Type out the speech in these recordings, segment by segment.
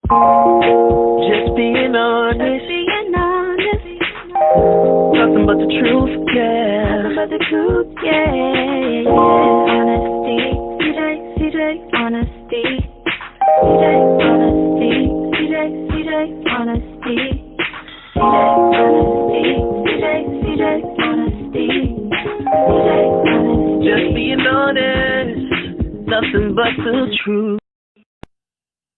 Just being honest. Nothing but the truth, yeah. Nothing but the truth, yeah. Honesty, CJ, honesty. CJ, honesty. CJ, honesty. CJ, honesty. Just being honest. Nothing but the truth.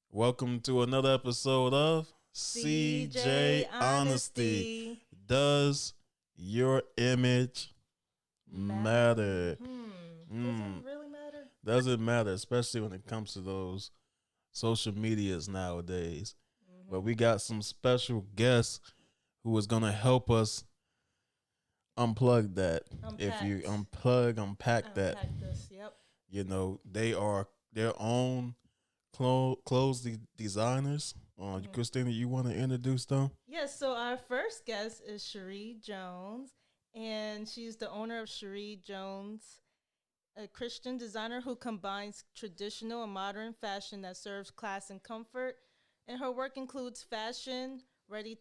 Welcome to another episode of CJ Honesty. Does your image matter? Does it really matter? Does it matter, especially when it comes to those social medias nowadays? But we got some special guests who is going to help us unplug that. If you unpack that. This, yep. You know, they are their own clothes designers. Christina, you want to introduce them? Yes, so our first guest is Sheree Jones, and she's the owner of Sheree Jones, a Christian designer who combines traditional and modern fashion that serves class and comfort. And her work includes fashion, ready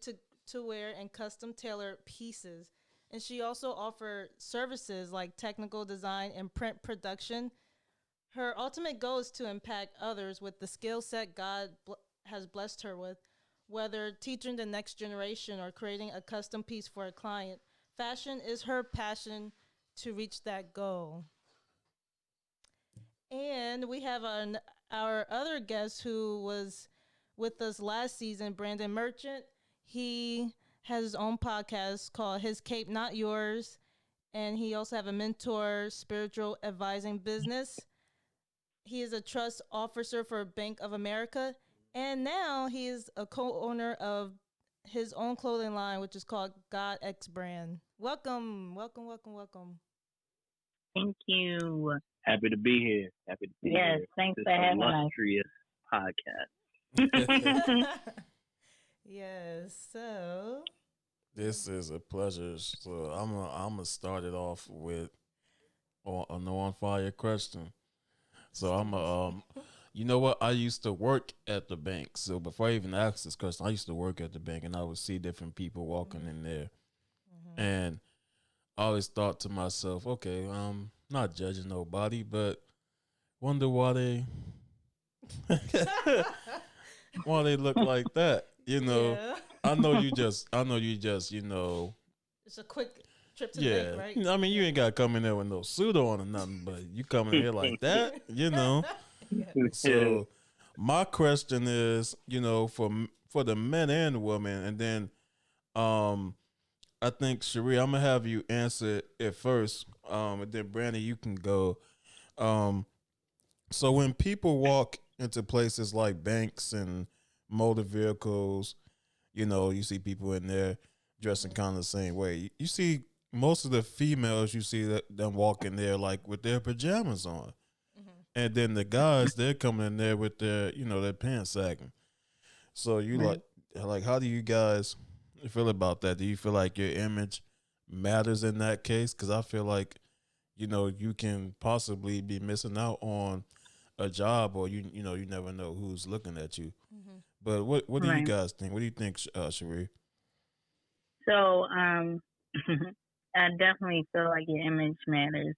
to wear, and custom tailored pieces. And she also offers services like technical design and print production. Her ultimate goal is to impact others with the skill set God has blessed her with, whether teaching the next generation or creating a custom piece for a client. Fashion is her passion to reach that goal. And we have our other guest who was with us last season, Brandon Merchant. He has his own podcast called His Cape, Not Yours. And he also have a mentor, spiritual advising business. He is a trust officer for Bank of America. And now he is a co-owner of his own clothing line, which is called God X Brand. Welcome. Thank you. Happy to be here. Yes, thanks for having us. Illustrious podcast. Yes, so This is a pleasure. So I'm gonna start it off with a no on fire question. So you know what? I used to work at the bank. So before I even asked this question, I used to work at the bank, and I would see different people walking in there, and I always thought to myself, okay, not judging nobody, but wonder why they look like that. You know, yeah. I know you just, you know. It's a quick trip to the bank, right? I mean, you ain't got to come in there with no suit on or nothing, but you come in here like that, you know. So my question is, you know, for the men and the women, and then I think Sheree, I'm gonna have you answer it first, and then Brandy, you can go. So when people walk into places like banks and motor vehicles, you know, you see people in there dressing kind of the same way. You see most of the females, you see them walk in there like with their pajamas on. And then the guys, they're coming in there with their, you know, their pants sagging. So you like, how do you guys feel about that? Do you feel like your image matters in that case? Because I feel like, you know, you can possibly be missing out on a job, or you know, you never know who's looking at you. But what do you guys think? What do you think, Sheree? So, I definitely feel like your image matters.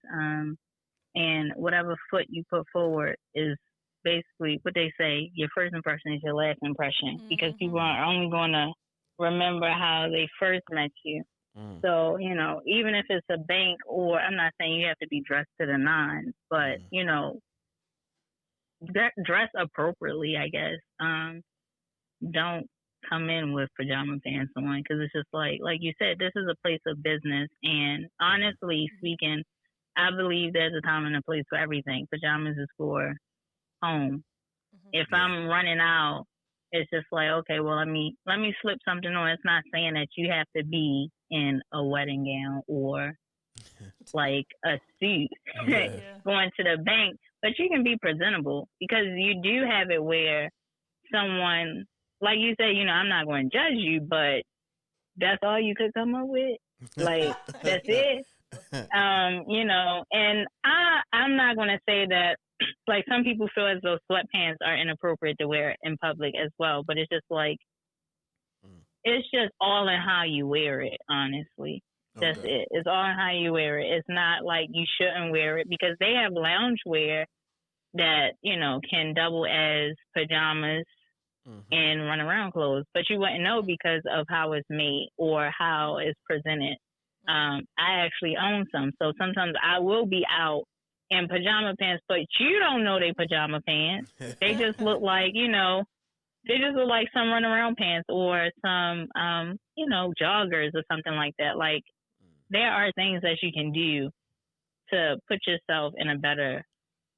And whatever foot you put forward is basically what they say, your first impression is your last impression, because people are only going to remember how they first met you. So, you know, even if it's a bank, or I'm not saying you have to be dressed to the nines, but, you know, dress appropriately, I guess. Don't come in with pajama pants on, because it's just like you said, this is a place of business. And honestly speaking, I believe there's a time and a place for everything. Pajamas is for home. If I'm running out, it's just like, okay, well, let me slip something on. It's not saying that you have to be in a wedding gown or like a suit going to the bank, but you can be presentable, because you do have it where someone, like you say, you know, I'm not going to judge you, but that's all you could come up with. Like, that's it. You know, and I'm not going to say that like some people feel as though sweatpants are inappropriate to wear in public as well, but it's just like it's just all in how you wear it, honestly. That's Okay. it. It's all in how you wear it. It's not like you shouldn't wear it because they have loungewear that, can double as pajamas and run around clothes, but you wouldn't know because of how it's made or how it's presented. I actually own some, so sometimes I will be out in pajama pants, but you don't know they pajama pants. They just look like, they just look like some run around pants or some, joggers or something like that. Like, there are things that you can do to put yourself in a better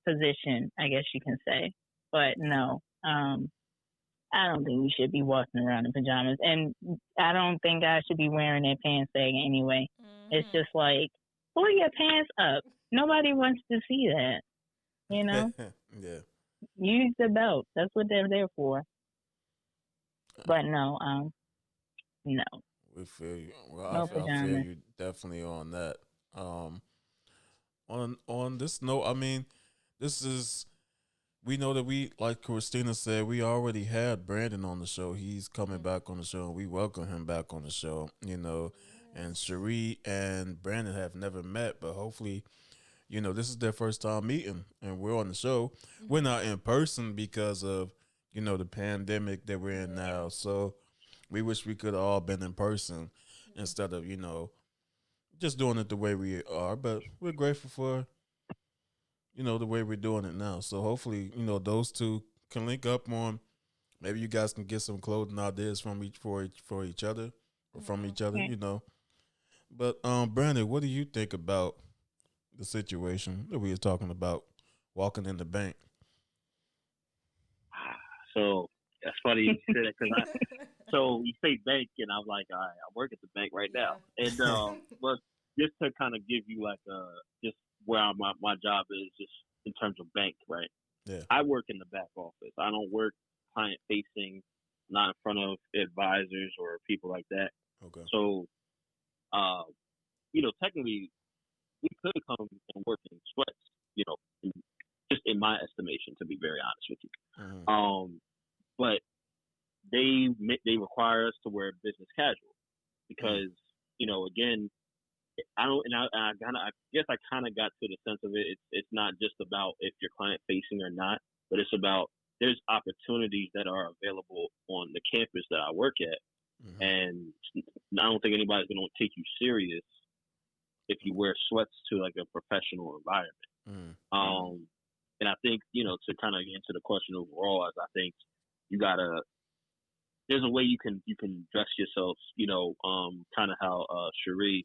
position, I guess you can say. But no, I don't think you should be walking around in pajamas. And I don't think guys should be wearing their pants sagging anyway. It's just like, pull your pants up. Nobody wants to see that, Yeah. Use the belt. That's what they're there for. But no, no. We feel you. Well, No I feel pajamas. you definitely on that. On this note, I mean, this is we know that we, like Christina said, we already had Brandon on the show. He's coming back on the show, and we welcome him back on the show. And Sheree and Brandon have never met, but hopefully, this is their first time meeting, and we're on the show. We're not in person because of the pandemic that we're in now. So we wish we could have all been in person instead of just doing it the way we are. But we're grateful for the way we're doing it now. So hopefully, those two can link up on. Maybe you guys can get some clothing ideas from each other or from each other. But Brandon, what do you think about the situation that we were talking about walking in the bank? So that's funny you said it because so you say bank and I'm like, all right, I work at the bank right now, and but just to kind of give you like just where my job is just in terms of bank, right? Yeah. I work in the back office. I don't work client facing, not in front of advisors or people like that. Okay. So, technically, we could come and work in sweats, just in my estimation, to be very honest with you. But they require us to wear business casual because, again, I guess I kind of got to the sense of it. It's not just about if you're client facing or not, but it's about there's opportunities that are available on the campus that I work at, and I don't think anybody's going to take you serious if you wear sweats to like a professional environment. And I think to kind of answer the question overall, is I think you gotta. There's a way you can dress yourself, kind of how Sheree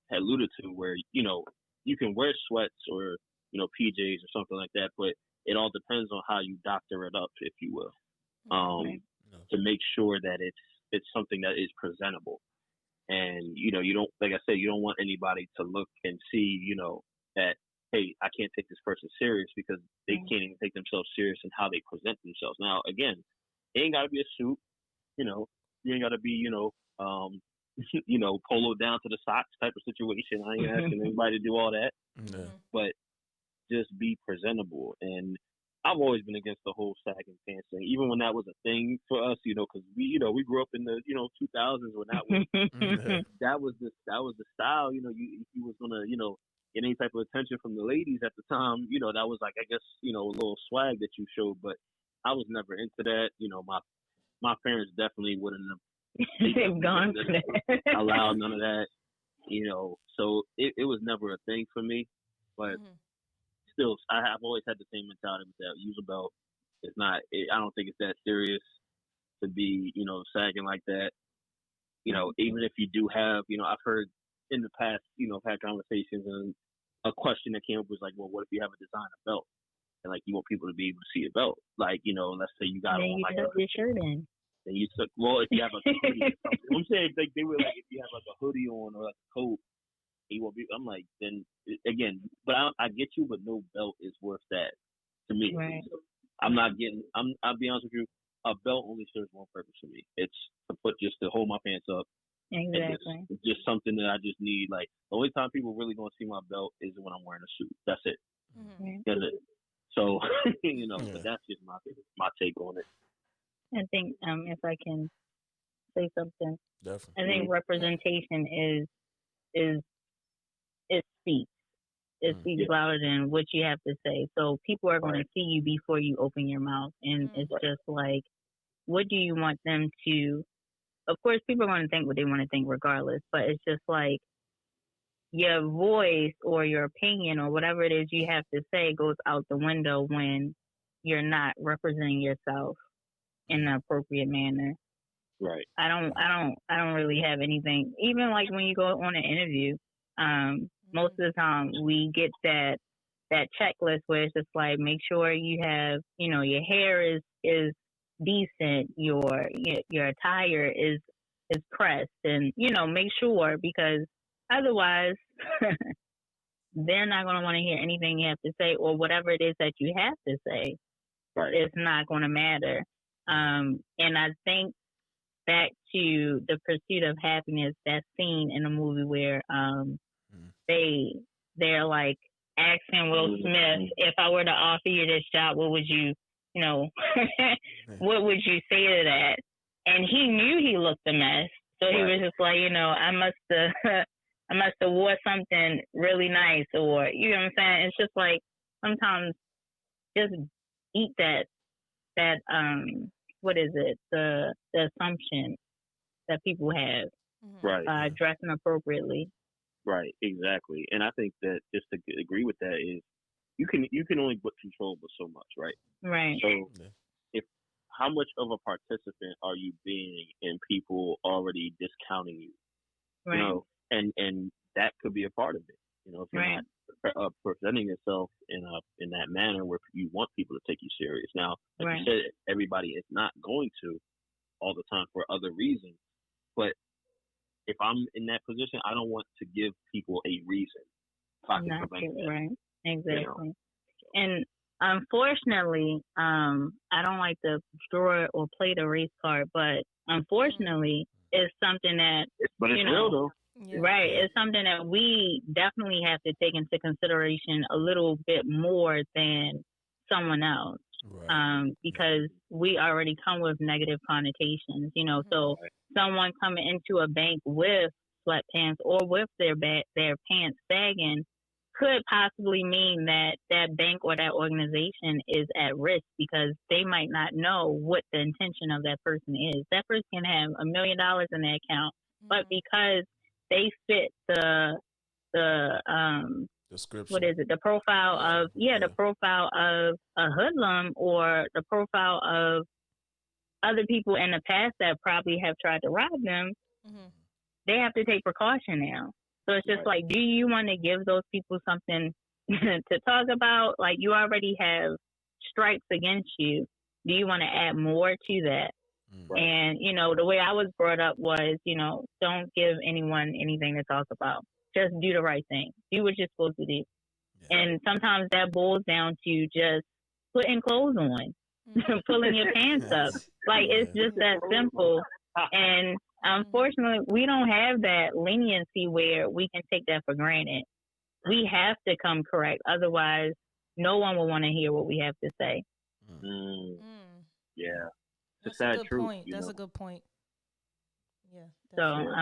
had alluded to, where you can wear sweats or PJs or something like that, but it all depends on how you doctor it up, if you will, to make sure that it's something that is presentable, and you don't, like I said, you don't want anybody to look and see that, hey, I can't take this person serious because they can't even take themselves serious in how they present themselves. Now, again, it ain't got to be a suit, you ain't got to be, polo down to the socks type of situation. I ain't asking anybody to do all that, but just be presentable. And I've always been against the whole sagging pants thing, even when that was a thing for us, because we grew up in the 2000s when that was that was the style. If you was gonna get any type of attention from the ladies at the time, that was like, I guess, a little swag that you showed. But I was never into that. My parents definitely wouldn't have gone for that. allowed none of that. So it was never a thing for me. But still, I have always had the same mentality with that. Use a belt. It's not. I don't think it's that serious to be sagging like that. Even if you do have, I've heard in the past, I've had conversations, and a question that came up was like, well, what if you have a designer belt and like you want people to be able to see your belt? Like, let's say you got then on you like tuck your shirt in. then you took, well, if you have like a hoodie or something. I'm saying like they were like, if you have like a hoodie on or like a coat, you won't be. I'm like, then again, but I get you, but no belt is worth that to me. Right. So I'm not getting. I'll be honest with you. A belt only serves one purpose for me. It's just to hold my pants up. Exactly. It's just something that I just need. Like the only time people really gonna see my belt is when I'm wearing a suit. That's it. That's it. So, but that's just my take on it. I think if I can say something, Definitely. I think representation is it speaks. It speaks louder than what you have to say. So people are going to see you before you open your mouth, and it's just like, what do you want them to? Of course, people are going to think what they want to think regardless, but it's just like your voice or your opinion or whatever it is you have to say goes out the window when you're not representing yourself in the appropriate manner. Right. I don't really have anything. Even like when you go on an interview, most of the time we get that checklist where it's just like, make sure you have, your hair is decent, your attire is pressed, and make sure, because otherwise they're not going to want to hear anything you have to say, or whatever it is that you have to say. Right. It's not going to matter. And I think back to The Pursuit of Happiness, that scene in the movie where they're like asking Will Smith, if I were to offer you this job, what would you, what would you say to that? And he knew he looked a mess, so he was just like, I must have wore something really nice, or you know what I'm saying. It's just like sometimes just eat that what is it, the assumption that people have, dressing appropriately. Right, exactly. And I think that just to agree with that is you can only but control but so much, right? Right. So if how much of a participant are you being in people already discounting you? Right. And that could be a part of it. If you're not presenting yourself in that manner where you want people to take you serious. Now, like you said, everybody is not going to all the time for other reasons, but if I'm in that position, I don't want to give people a reason. Right. Exactly. And unfortunately, I don't like to draw or play the race card, but unfortunately, it's something that. But it's real though. Yeah. Right. It's something that we definitely have to take into consideration a little bit more than someone else. Because we already come with negative connotations, so someone coming into a bank with sweatpants or with their pants sagging could possibly mean that bank or that organization is at risk, because they might not know what the intention of that person is. That person can have $1 million in their account, but because they fit the description. What is it? The profile of the profile of a hoodlum, or the profile of other people in the past that probably have tried to rob them. They have to take precaution now. So it's just like, do you want to give those people something to talk about? Like, you already have stripes against you. Do you want to add more to that? And, the way I was brought up was, don't give anyone anything to talk about. Just do the right thing. Do what you're supposed to do. And sometimes that boils down to just putting clothes on, pulling your pants up. Like, it's just that simple. And unfortunately, we don't have that leniency where we can take that for granted. We have to come correct. Otherwise, no one will want to hear what we have to say. Yeah. That's a good point. That's a good point. Yeah. So,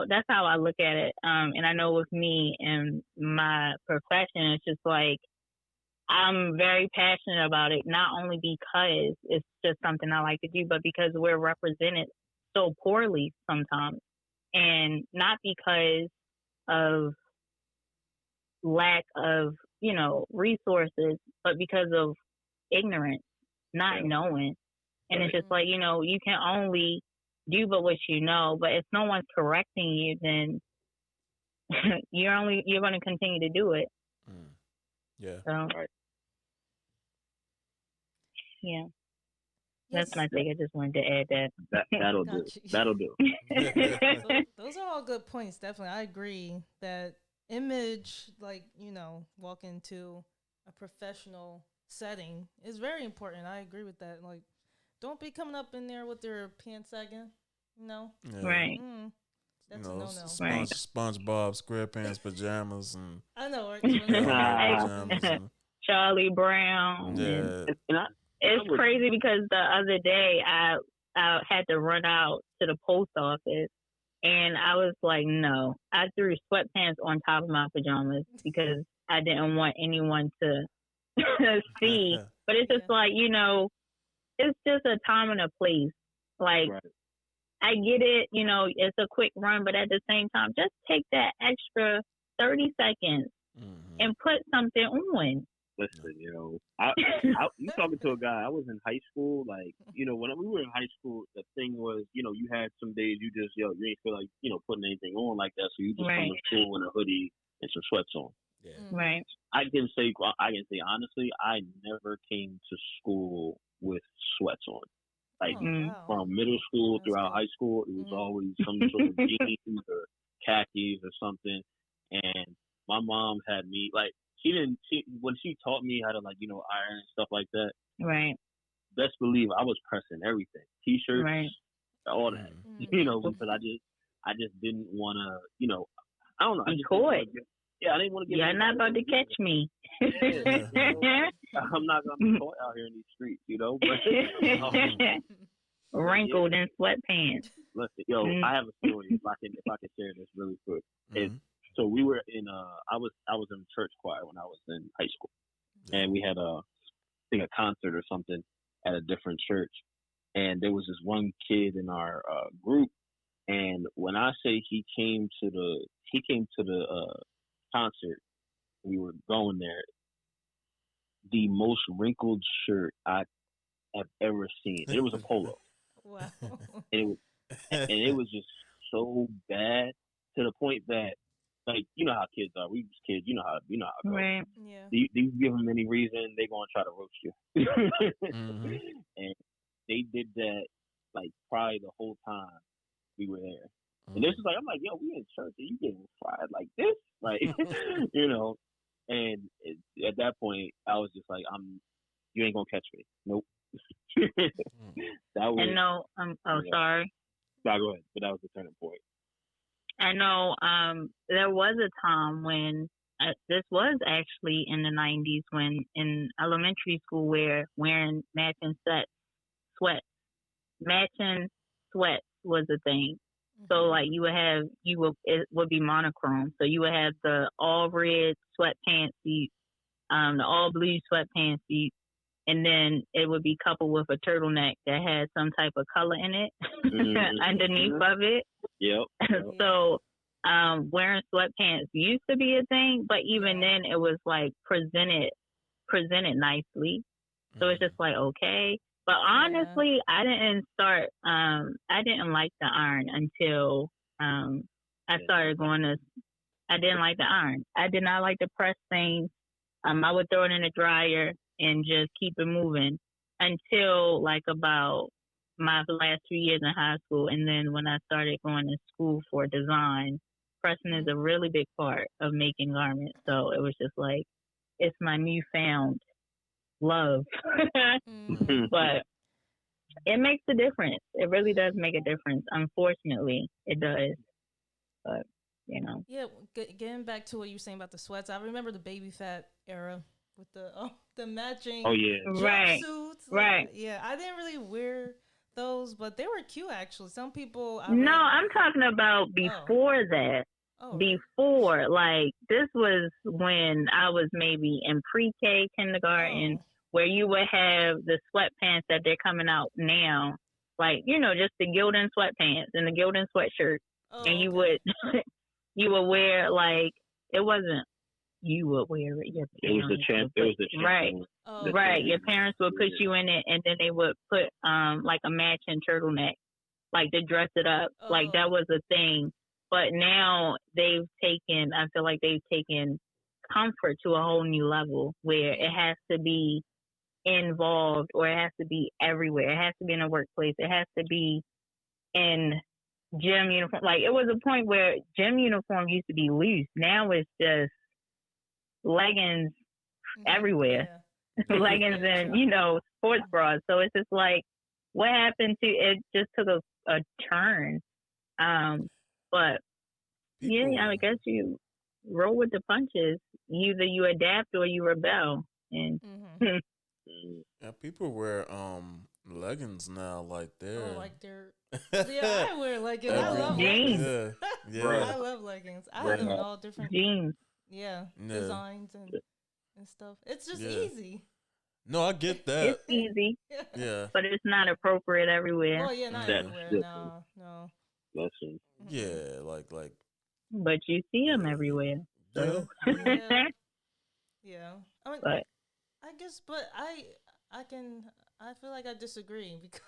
that's how I look at it. And I know with me and my profession, it's just like, I'm very passionate about it, not only because it's just something I like to do, but because we're represented so poorly sometimes. And not because of lack of, resources, but because of ignorance, not knowing. And it's just like, you can only do but what you know, but if no one's correcting you, then you're going to continue to do it. Yeah. So, yeah. That's my take. I just wanted to add that. That'll do. That'll do. Those are all good points. Definitely. I agree that image, like, walk into a professional setting is very important. I agree with that. Like, don't be coming up in there with your pants sagging, Right. That's a no-no. Right. SpongeBob SquarePants pajamas and I know, right? pajamas and, Charlie Brown. yeah. It's crazy because the other day I had to run out to the post office, and I was like, no. I threw sweatpants on top of my pajamas because I didn't want anyone to see. But it's just like, you know, it's just a time and a place. Like, I get it, you know, it's a quick run, but at the same time, just take that extra 30 seconds and put something on. Listen, you know, you talking to a guy. I was in high school. Like, you know, when we were in high school, the thing was, you know, you had some days you just, you ain't feel like, you know, putting anything on like that. So you just come to school in a hoodie and some sweats on. Yeah. Right. I can say honestly, I never came to school with sweats on. Like from middle school throughout high school, it was always some sort of jeans or khakis or something. And my mom had me like when she taught me how to, like, you know, iron and stuff like that. Right. Best believe I was pressing everything, t-shirts, all that. You know, because I just didn't want to, you know, I don't know. I didn't want to get. You're not about to catch me. You know, I'm not gonna be caught out here in these streets, you know. But, wrinkled in sweatpants. Listen, I have a story if I can share this really quick. So we were in I was in church choir when I was in high school, and we had a concert or something at a different church, and there was this one kid in our group, and when I say he came to the concert, we were going there. The most wrinkled shirt I have ever seen. It was a polo. Wow. And it was just so bad to the point that, like, you know how kids are. We was kids. You know how it goes. Right. Yeah. You give them any reason, they're gonna try to roast you. And they did that like probably the whole time we were there. And this is like, I'm like, yo, we in church and you getting fried like this, like, you know. And at that point, I was just like, you ain't gonna catch me. Nope. That was. And no, sorry. No, go ahead. But that was the turning point. I know. There was a time when this was actually in the 90s when in elementary school where wearing matching sweats was a thing. So like it would be monochrome. So you would have the all red sweatpants seats, the all blue sweatpants seats, and then it would be coupled with a turtleneck that had some type of color in it underneath of it. Yep. So wearing sweatpants used to be a thing, but even then it was like presented nicely. So it's just like, okay. But honestly, I didn't like the iron until I started I didn't like the iron. I did not like the press things. I would throw it in the dryer and just keep it moving until like about my last 3 years in high school. And then when I started going to school for design, pressing is a really big part of making garments. So it was just like, it's my newfound love. But it makes a difference. It really does make a difference. Unfortunately, it does. But, you know. Yeah, getting back to what you were saying about the sweats, I remember the baby fat era with the matching jumpsuits. Right. Yeah, I didn't really wear those, but they were cute actually. Some people. I'm talking about before that. Before, like, this was when I was maybe in pre-K, kindergarten, where you would have the sweatpants that they're coming out now, like, you know, just the Gildan sweatpants and the Gildan sweatshirt, and you would wear, like, it wasn't you would wear it. It was the chance. It was the chance. Right. Right. Your parents would put you in it, and then they would put like a matching turtleneck, like to dress it up. Like that was a thing. But now I feel like they've taken comfort to a whole new level where it has to be involved or it has to be everywhere. It has to be in a workplace. It has to be in gym uniform. Like, it was a point where gym uniform used to be loose. Now it's just leggings everywhere. Leggings and, you know, sports bras. So it's just like, what happened to it? Just took a turn. But People, yeah, I guess you roll with the punches. Either you adapt or you rebel. And yeah, people wear leggings now, like Oh, they're like they're. Yeah, I wear leggings. I every love jeans, leggings. yeah, I love leggings. I have them in Bruh. all different, jeans. yeah. designs and stuff. It's just Yeah. easy. No, I get It's that. easy, Yeah, but it's not appropriate everywhere. Well, yeah, not That's everywhere. different. No, no. Listen. Mm-mm. yeah, like But you see them yeah, everywhere. yeah. So, Yeah, yeah. I mean, but I guess, but I can. I feel like I disagree because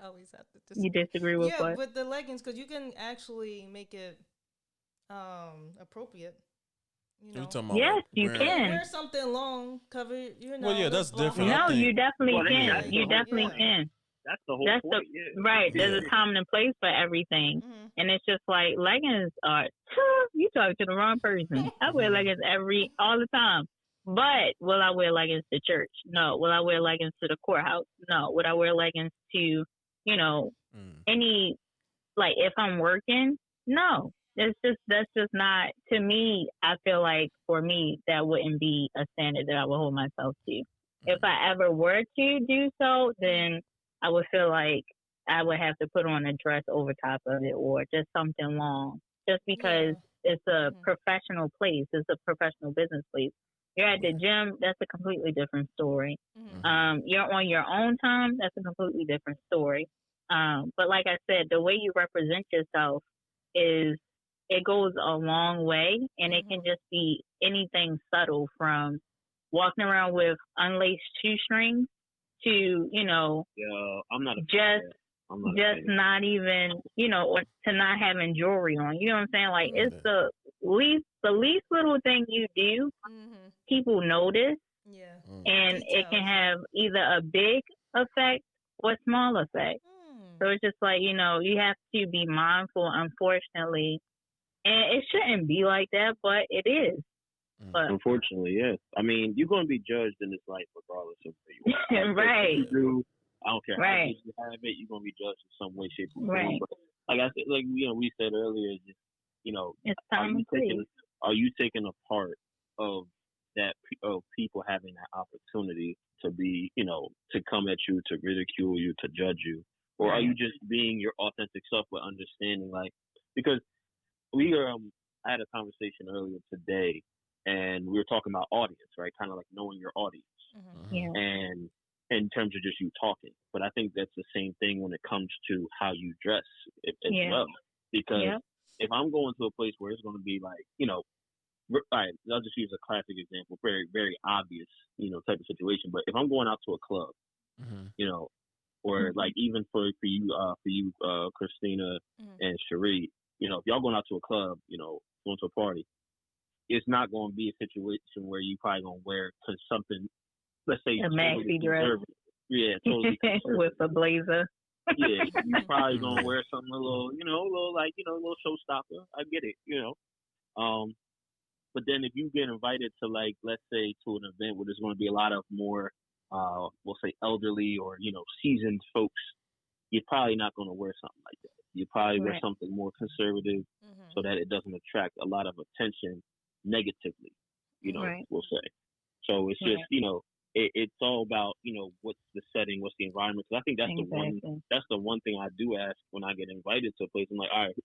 I always have to you disagree. disagree with Yeah, what? with the leggings, because you can actually make it appropriate. You You know, talking about Yes, like you wearing? wear can. something long, cover. Well, yeah, Look that's different. I blocky. No, think. you definitely Well, can. that's Like, the You whole definitely yeah. point. can. That's the whole That's the point. Yeah. right. Yeah. There's a time and a place for everything, Mm-hmm. and it's just like leggings are. You talk to the wrong person. I wear leggings all the time. But will I wear leggings to church? No. Will I wear leggings to the courthouse? No. Would I wear leggings to, Mm. any, like, if I'm working? No. That's just not, to me. I feel like for me that wouldn't be a standard that I would hold myself to. If I ever were to do so, then I would feel like I would have to put on a dress over top of it or just something long, just because Yeah. it's a Mhm. professional place. It's a professional business place. You're at the gym, that's a completely different story. Mhm. You're on your own time, that's a completely different story. But like I said, the way you represent yourself is, it goes a long way, and it can Mhm. just be anything subtle from walking around with unlaced shoestrings to, Yeah, I'm not a fan of just that. I'm not a just fan of that. not even, or to not having jewelry on. You know what I'm saying? Like, it's the least little thing you do, Mhm. people notice, Yeah. and it can Details. have either a big effect or a small effect. So it's just like, you have to be mindful, unfortunately. And it shouldn't be like that, but it is. But Unfortunately, yes. I mean, you're going to be judged in this life regardless of where you are. I don't care right, what you do. I don't care how right, good you have it. You're going to be judged in some way, shape, or form. right. But like I said, like we said earlier, is just, It's are time you and place. taking a part of that of people having that opportunity to be, to come at you, to ridicule you, to judge you, or are you just being your authentic self, but understanding, like, because we I had a conversation earlier today, and we were talking about audience, right? Kind of like knowing your audience, Mhm. Yeah, and in terms of just you talking. But I think that's the same thing when it comes to how you dress as yeah, well, because yeah, if I'm going to a place where it's going to be like, all right, I'll just use a classic example, very, very obvious, type of situation. But if I'm going out to a club, you know, or like even for you, Christina Mhm. and Sheree, if y'all going out to a club, going to a party, it's not going to be a situation where you probably going to wear something, let's say, a totally maxi dress conservative. Yeah, totally conservative. with a blazer. Yeah, you probably gonna wear something a little, a little showstopper. I get it, Um, but then if you get invited to, like, let's say, to an event where there's going to be a lot of more, we'll say, elderly or seasoned folks, you're probably not going to wear something like that. You probably wear Right, something more conservative, so that it doesn't attract a lot of attention negatively. right, We'll say. So it's just, right. it's all about, what's the setting, what's the environment. Because I think Exactly. that's the one thing I do ask when I get invited to a place. I'm like, all right,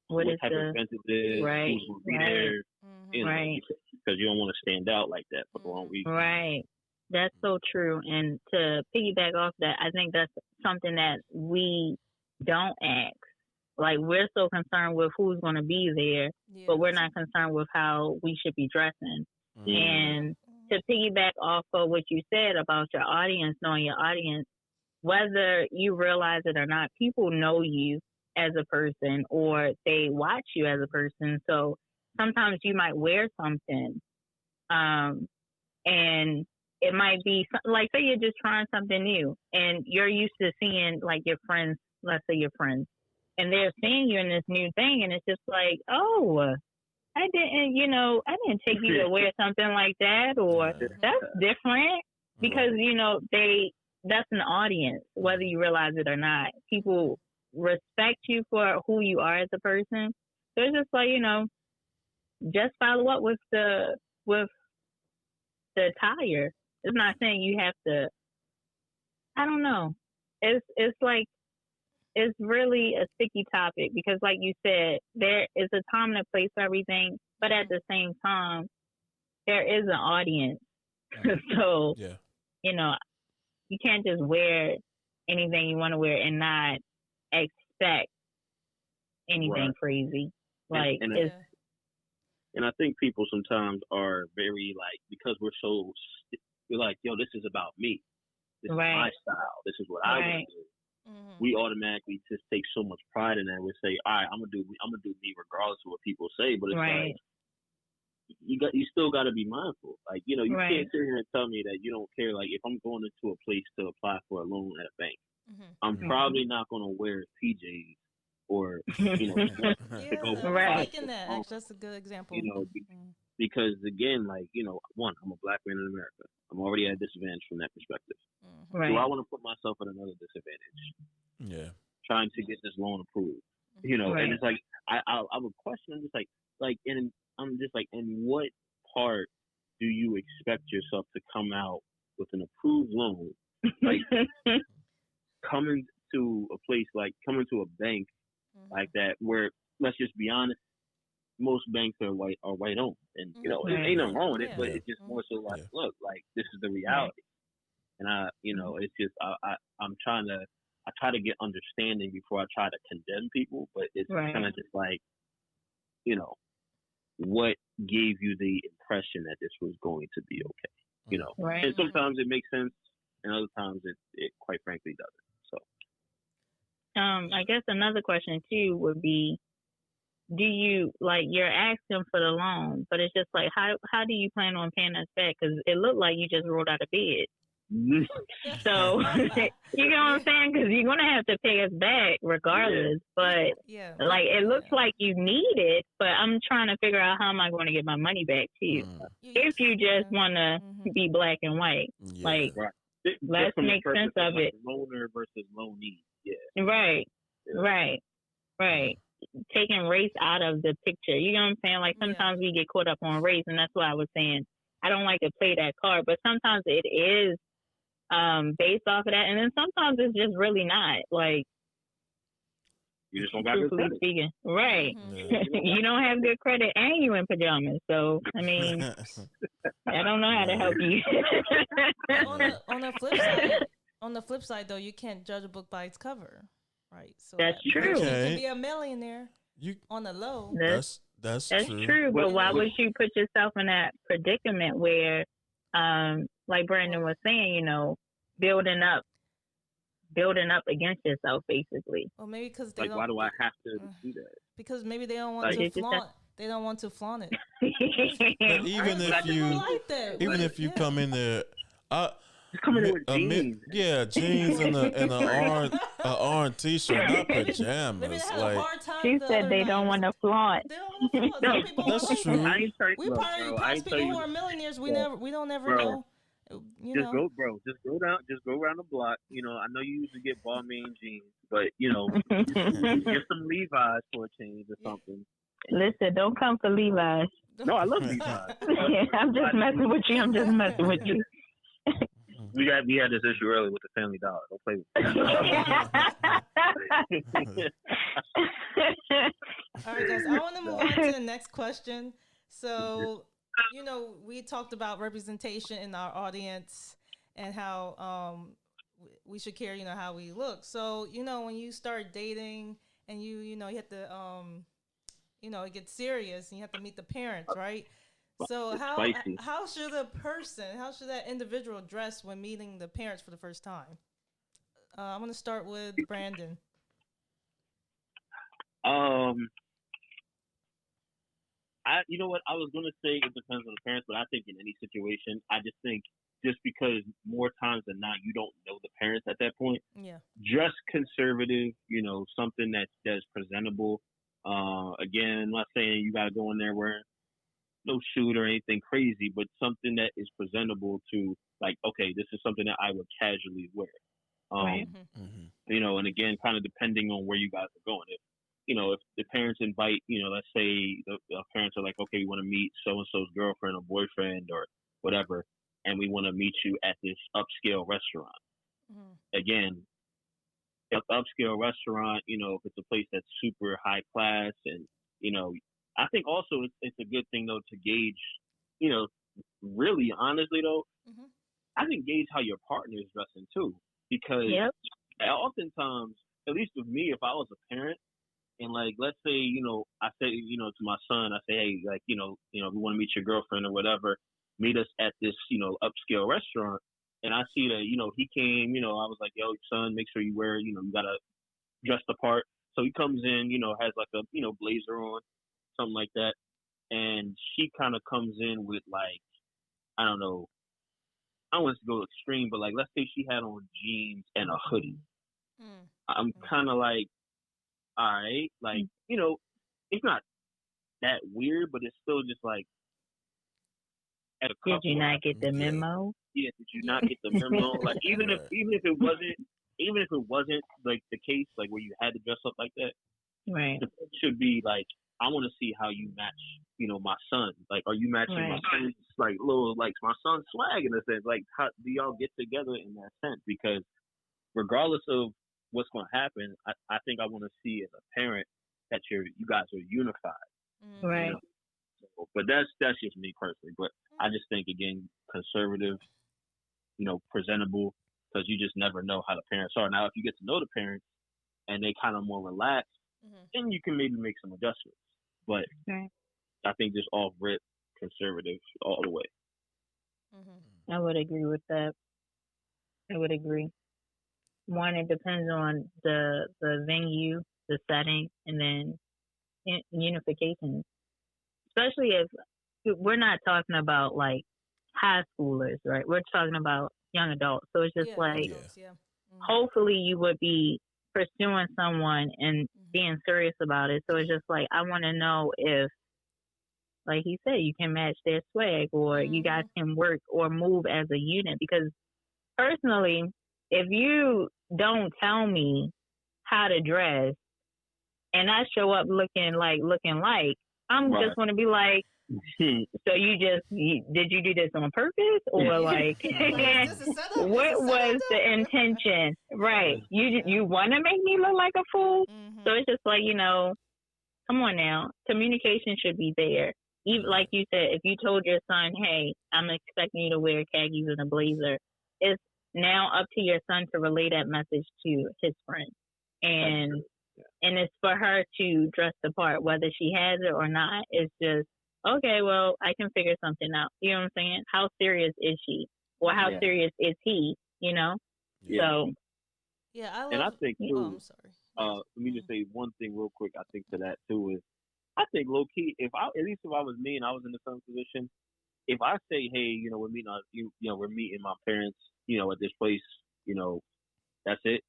What what is type of the event is this? Yeah. right, Who's going to be right, there? Mhm. right, Because you don't want to stand out like that for the wrong Mhm. reason. right? That's so true. And to piggyback off that, I think that's something that we don't ask. Like, we're so concerned with who's going to be there, Yeah. but we're not concerned with how we should be dressing. And to piggyback off of what you said about your audience, knowing your audience, whether you realize it or not, people know you as a person or they watch you as a person. So sometimes you might wear something, and it might be like, say you're just trying something new and you're used to seeing, like, your friends, let's say your friends, and they're seeing you in this new thing, and it's just like, oh, I didn't take you to wear something like that, or that's different, because that's an audience, whether you realize it or not. People respect you for who you are as a person. So it's just like, just follow up with the attire. It's not saying you have to. I don't know. It's like it's really a sticky topic because, like you said, there is a time and a place for everything, but at the same time, there is an audience. So, yeah, you can't just wear anything you want to wear and not expect anything crazy. Like, and I think people sometimes are very because we're like, yo, this is about me. This is my style. This is what I want to do. Mm-hmm. We automatically just take so much pride in that. We say, all right, I'm gonna do me regardless of what people say. But it's like you still got to be mindful. Like, you can't sit here and tell me that you don't care. Like, if I'm going into a place to apply for a loan at a bank, I'm probably not gonna wear PJs or to go. Liking that. Actually, that's a good example. Because again, one, I'm a black man in America. I'm already at a disadvantage from that perspective. Do I want to put myself at another disadvantage? Yeah. Trying to get this loan approved, and it's like I would question. I'm just like, in what part do you expect yourself to come out with an approved loan? Like coming to a place coming to a bank like that, where let's just be honest, most banks are white owned, and ain't nothing wrong with it, but it's just more so look, this is the reality, and it's just I'm trying to try to get understanding before I try to condemn people, but it's kind of just what gave you the impression that this was going to be okay, and sometimes it makes sense, and other times it quite frankly doesn't. So, I guess another question too would be, do you you're asking for the loan, but it's just like how do you plan on paying us back? Because it looked like you just rolled out of bed. So you know what I'm saying? Because you're gonna have to pay us back regardless. But it looks like you need it. But I'm trying to figure out how am I going to get my money back to you if you just want to be black and white. Let's make sense of it. Loaner versus loanee. Yeah. Right. Taking race out of the picture. You know what I'm saying? Like sometimes we get caught up on race, and that's why I was saying I don't like to play that card. But sometimes it is based off of that, and then sometimes it's just really not. Like you just don't got good credit. Speaking. Right. You don't have good credit, and you in pajamas. So I mean, I don't know how to help you. On the flip side, though, you can't judge a book by its cover. Right, so that's true. You can be a millionaire on the low. That's true. But why would you put yourself in that predicament where, like Brandon was saying, building up against yourself, basically? Well, maybe because they don't. Why do I have to do that? Because maybe they don't want to flaunt. They don't want to flaunt it. But even if you come in there, coming in with jeans. Jeans and an orange t-shirt, not pajamas. She said they don't want to flaunt. That's true. We probably impress people who are millionaires. We don't ever know. Just go around the block. I know you usually get Balmain jeans, but get some Levi's for a change or something. Listen, don't come for Levi's. No, I love Levi's. I'm just messing with you. We had this issue earlier with the Family Dollar. Don't play with it. All right, guys. I want to move on to the next question. So, we talked about representation in our audience and how we should care, how we look. So, when you start dating and you have to, it gets serious and you have to meet the parents, right? So how should that individual dress when meeting the parents for the first time? I'm going to start with Brandon. You know what? I was going to say it depends on the parents, but I think in any situation, I just think just because more times than not, you don't know the parents at that point. Yeah. Dress conservative, something that's presentable. Again, I'm not saying you got to go in there wearing no suit or anything crazy, but something that is presentable to okay, this is something that I would casually wear. And again, kind of depending on where you guys are going. If the parents invite, let's say the parents are like, okay, we want to meet so and so's girlfriend or boyfriend or whatever, and we want to meet you at this upscale restaurant. Again, upscale restaurant, if it's a place that's super high class, and I think also it's a good thing though to gauge, really honestly though, I think gauge how your partner is dressing too, because oftentimes, at least with me, if I was a parent and like let's say I say to my son, I say, hey, like we want to meet your girlfriend or whatever, meet us at this upscale restaurant. And I see that, he came, I was like, yo, son, make sure you wear, you gotta dress the part. So he comes in, has like a, blazer on, something like that. And she kind of comes in with like, I don't know, I don't want to go extreme, but like, let's say she had on jeans and a hoodie. I'm kind of like, all right, like, it's not that weird, but it's still just like, at a couple. Did you not get the memo? Yeah, did you not get the memo? Like even if it wasn't like the case, like where you had to dress up like that, right? It should be like, I want to see how you match, my son. Like, are you matching my son's like little like my son's swag in a sense? Like, how do y'all get together in that sense? Because regardless of what's going to happen, I think I want to see as a parent that you guys are unified, right? But that's just me personally. But I just think again, conservative, presentable, because you just never know how the parents are. Now, if you get to know the parents and they kind of more relaxed, then you can maybe make some adjustments. But I think just off rip, conservative all the way. I would agree with that. I would agree. One, it depends on the venue, the setting, and then unification. Especially if we're not talking about like high schoolers, right? We're talking about young adults. So it's just hopefully you would be pursuing someone and being serious about it. So it's just like, I want to know if, like he said, you can match their swag or you guys can work or move as a unit. Because personally, if you don't tell me how to dress and I show up looking like, I'm just going to be like, so did you do this on purpose or like, what was the intention? Right. You want to make me look like a fool? So it's just like, come on now. Communication should be there. Even like you said, if you told your son, hey, I'm expecting you to wear khakis and a blazer, it's now up to your son to relay that message to his friend. And it's for her to dress the part, whether she has it or not. It's just, okay, well, I can figure something out. You know what I'm saying? How serious is she? Or how serious is he? Yeah. So. Yeah, I love. And I think too. Oh, I'm sorry. Let me just say one thing real quick. I think to that too is, I think low key, at least if I was me and I was in the same position, if I say, hey, we're meeting we're meeting my parents, at this place, that's it.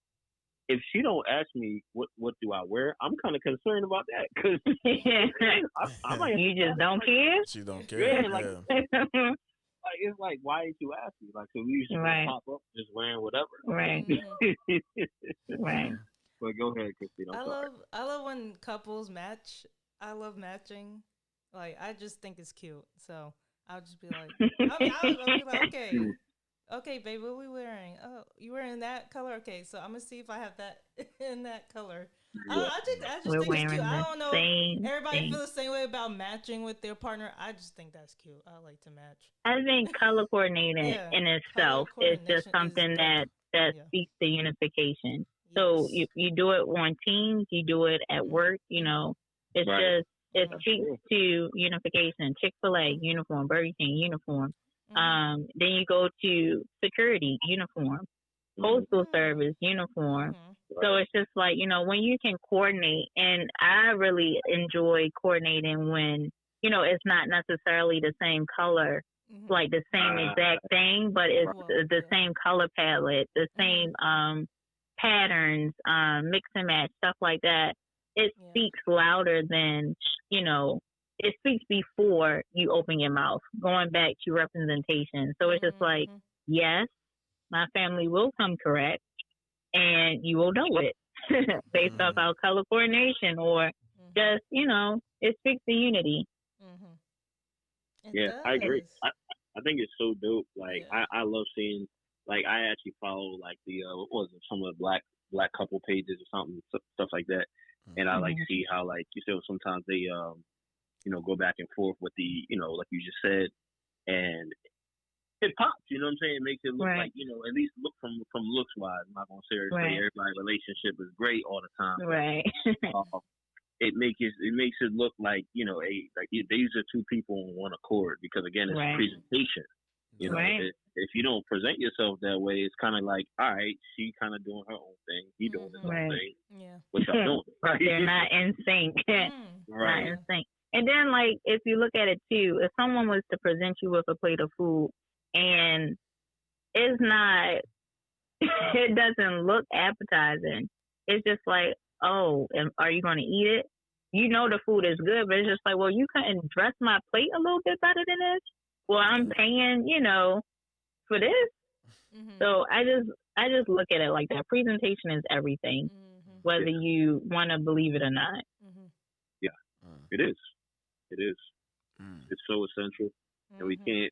If she don't ask me what do I wear, I'm kind of concerned about that because you just don't care. She don't care. Yeah, like it's like, why didn't you ask me? Like, so we usually pop up just wearing whatever. Right. Right. But go ahead, Christine. I love when couples match. I love matching. Like, I just think it's cute. So I'll just be like, I'll be like, okay, babe, what are we wearing? Oh, you wearing that color? Okay, so I'm gonna see if I have that in that color. I just think it's cute. I don't know if everybody feel the same way about matching with their partner. I just think that's cute. I like to match. I think color coordinating in itself is just something that speaks to unification. Yes. So you do it on teams, you do it at work, it's just, it speaks to unification. Chick-fil-A, uniform. Burger King, uniform. Then you go to security, uniform. Postal service, uniform. So it's just like, when you can coordinate, and I really enjoy coordinating when, it's not necessarily the same color, like the same exact thing, but it's the same color palette, the same patterns, mix and match, stuff like that. It speaks louder than, it speaks before you open your mouth, going back to representation. So it's just like, yes, my family will come correct, and you will know it based off our color coordination or just, it speaks to unity. Yeah, I agree. I think it's so dope. Like, I love seeing, like, I actually follow, like, the, what was it, some of the black couple pages or something, stuff like that. And I, like, see how, like, you said, sometimes they, go back and forth with the, like you just said, and it pops, you know what I'm saying? It makes it look like, at least look from looks wise. I'm not going to say everybody's relationship is great all the time. Right. It makes it look like, these are two people on one accord, because again, it's presentation. If you don't present yourself that way, it's kind of like, all right, she kind of doing her own thing, he doing his own thing. Yeah. What y'all doing? Right? They're not in sync. Not in sync. And then, like, if you look at it too, if someone was to present you with a plate of food and it's not, it doesn't look appetizing. It's just like, oh, are you going to eat it? You know the food is good, but it's just like, well, you couldn't dress my plate a little bit better than this? Well, I'm paying, for this. So I just look at it like that. Presentation is everything, whether you want to believe it or not. Yeah, it is. It is. It's so essential. And we can't,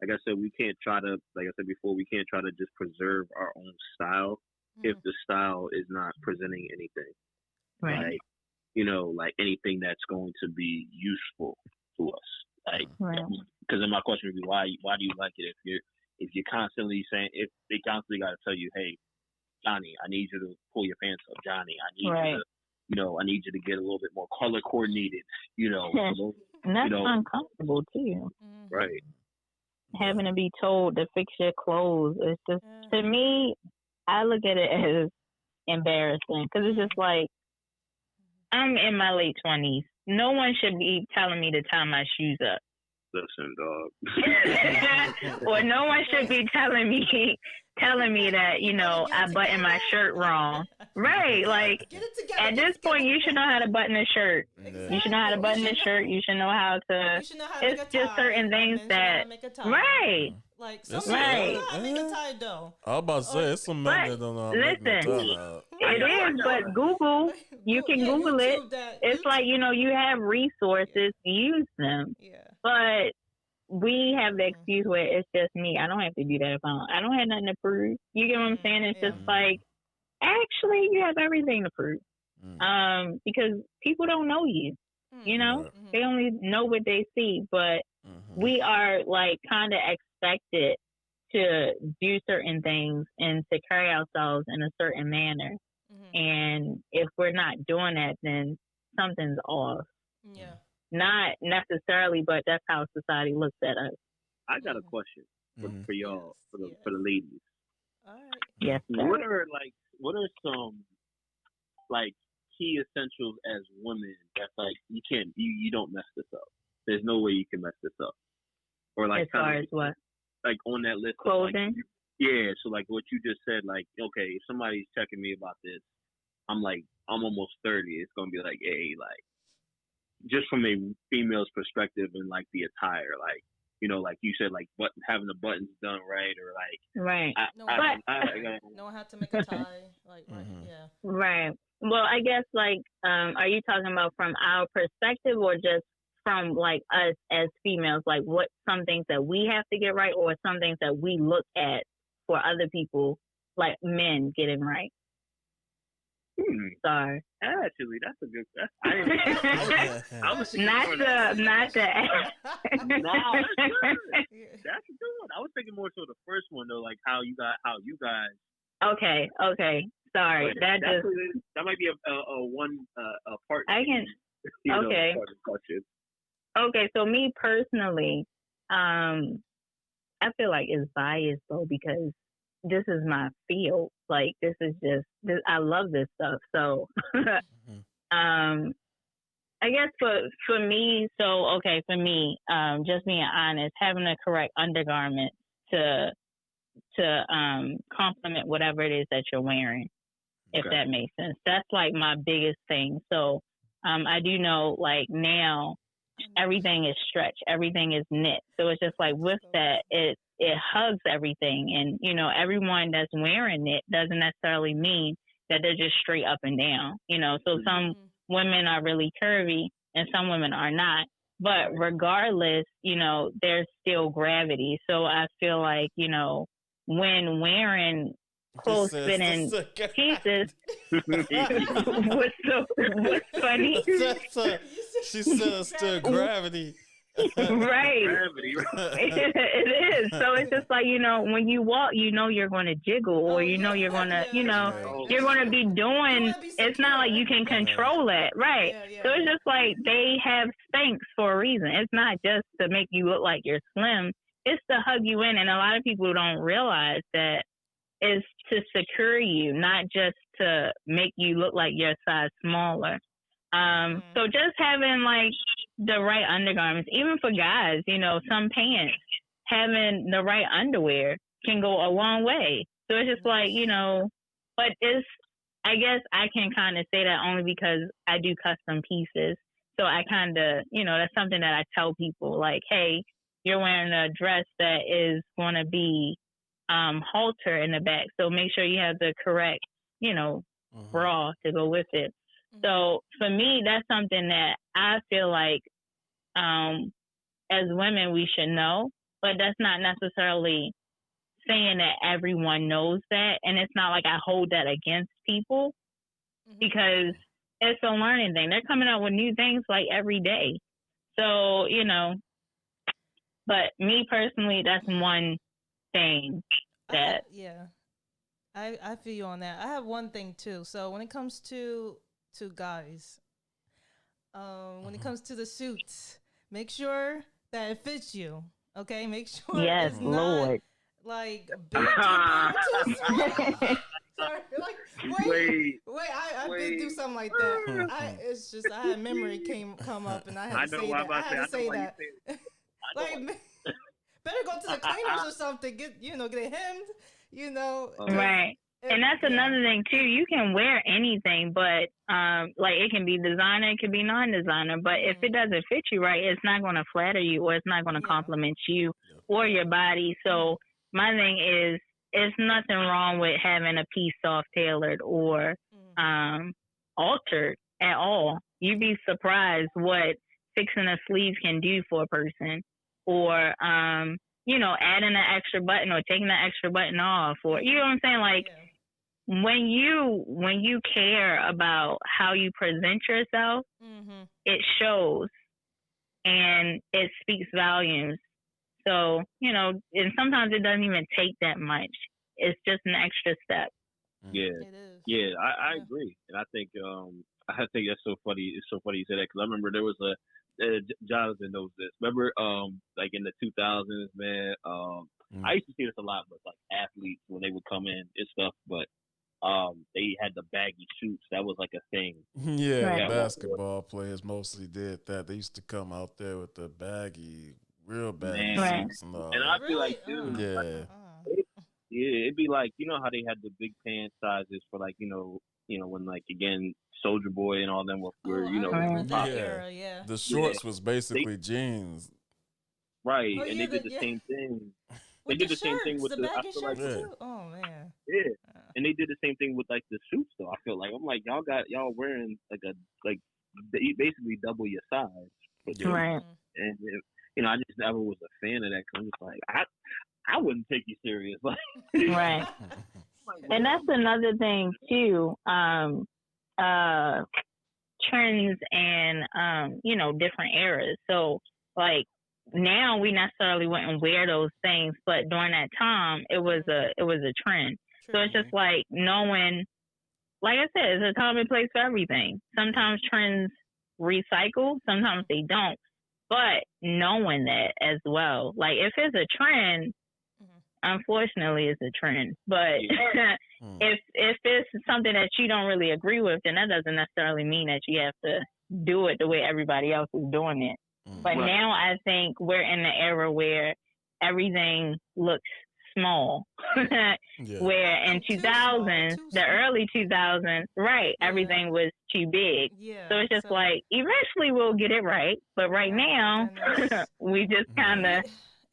like I said, we can't try to, like I said before, we can't try to just preserve our own style if the style is not presenting anything. Right. Like, like anything that's going to be useful to us. Like, because then my question would be, why do you like it if you're constantly saying, if they constantly got to tell you, hey, Johnny, I need you to pull your pants up. Johnny, I need you to, I need you to get a little bit more color coordinated. And that's uncomfortable too. Right. Having to be told to fix your clothes. It's just, to me, I look at it as embarrassing, because it's just like, I'm in my late 20s. No one should be telling me to tie my shoes up. Listen, dog. Or no one should be telling me that, I button my shirt wrong. Right. Like, at this point, you should know how to button a shirt. Exactly. You should know how to button a shirt. You should know how to. It's just certain things that. Right. Like, right. I make a tie though. I was about to say, it's some men that don't know how to make no tie. It is, but Google, you can Google it. It's like, you have resources, use them. Yeah. But we have the excuse where it's just me. I don't have to do that if I don't have nothing to prove. You get what I'm saying? It's just like, actually, you have everything to prove. Because people don't know you. They only know what they see. But we are, like, kind of expected to do certain things and to carry ourselves in a certain manner. And if we're not doing that, then something's off. Yeah. Not necessarily, but that's how society looks at us. I got a question for y'all, for the ladies. All right. Yes. What are some, like, key essentials as women that's like you don't mess this up? There's no way you can mess this up. Or like, as far as what? Like, on that list. Clothing. So like what you just said, like, okay, if somebody's checking me about this, I'm almost 30. It's gonna be like, hey, like, just from a female's perspective and like the attire, like, like you said, like having the buttons done right, or like know how to make a tie, like Right. Well, I guess, like, are you talking about from our perspective, or just from, like, us as females, like what some things that we have to get right, or some things that we look at for other people, like men getting right? Sorry. Actually, that's a good. I was not the. No, that's good. That's a good one. I was thinking more so the first one though, like how you guys. Okay. Sorry, that might be a part. I can. Okay. Okay, so me personally, I feel like it's biased though, because this is my field. Like, this is just this. I love this stuff. So, I guess for me, for me, just being honest, having the correct undergarment to complement whatever it is that you're wearing, if that makes sense. That's like my biggest thing. So, I do know, like, now everything is stretch, everything is knit. So it's just like with that, it hugs everything. And, you know, everyone that's wearing it doesn't necessarily mean that they're just straight up and down, you know. So some women are really curvy and some women are not. But regardless, you know, there's still gravity. So I feel like, you know, when wearing close fitting pieces, what's funny? She says still gravity. Right. Gravity, It is. So it's just like, you know, when you walk, you know you're going to jiggle, or you know you're going to, you know, you're going to be doing, it's not like you can control it. Right. So it's just like they have Spanx for a reason. It's not just to make you look like you're slim. It's to hug you in. And a lot of people don't realize that it's to secure you, not just to make you look like you're a size smaller. So just having like the right undergarments, even for guys, you know, some pants, having the right underwear can go a long way. So it's just like, you know, but I guess I can kind of say that only because I do custom pieces. So I kind of, you know, that's something that I tell people, like, hey, you're wearing a dress that is going to be halter in the back. So make sure you have the correct, you know, bra to go with it. So for me, that's something that I feel like as women we should know, but that's not necessarily saying that everyone knows that. And it's not like I hold that against people because it's a learning thing. They're coming out with new things like every day. So, you know, but me personally, that's one thing that. I feel you on that. I have one thing too. So when it comes to guys, when it comes to the suits, make sure that it fits you. Okay, make sure it's not like big too small. Sorry, like wait, I did do something like that. It's just I had memory come up and I had to say that. I had to say that. Like, better go to the cleaners or something. Get it hemmed. You know, right. And that's another thing too. You can wear anything, but like it can be designer, it can be non-designer. But if it doesn't fit you right, it's not going to flatter you, or it's not going to compliment you or your body. So my thing is, it's nothing wrong with having a piece soft tailored or altered at all. You'd be surprised what fixing a sleeve can do for a person, or you know, adding an extra button or taking an extra button off, or you know what I'm saying, like. When you care about how you present yourself, it shows and it speaks volumes. So, you know, and sometimes it doesn't even take that much. It's just an extra step. Yeah, it is. Yeah, I agree, and I think that's so funny. It's so funny you say that because I remember there was Jonathan knows this. Remember, like in the 2000s, man. I used to see this a lot with like athletes when they would come in and stuff, but. They had the baggy suits. That was like a thing. Yeah, basketball players mostly did that. They used to come out there with the real baggy suits and all. And I feel like, dude, it'd be like, you know how they had the big pants sizes for like, you know, when like again Soldier Boy and all them were you know, that era, the shorts was basically jeans, right? And they did the same thing. They did the same thing with the baggy shirts too. Oh man. Yeah. And they did the same thing with like the suits though. I feel like I'm like y'all wearing like basically double your size. Right. And you know, I just never was a fan of that because I'm just like I wouldn't take you serious. Like right. And that's another thing too. Trends and you know, different eras. So like now we necessarily wouldn't wear those things, but during that time it was a trend. True. So it's just like knowing, like I said, it's a time and place for everything. Sometimes trends recycle, sometimes they don't. But knowing that as well, like if it's a trend, unfortunately it's a trend. But if it's something that you don't really agree with, then that doesn't necessarily mean that you have to do it the way everybody else is doing it. But now I think we're in the era where everything looks small. Where in 2000s, the early 2000s, everything was too big. So it's just like, eventually we'll get it right. But right now, we just kind of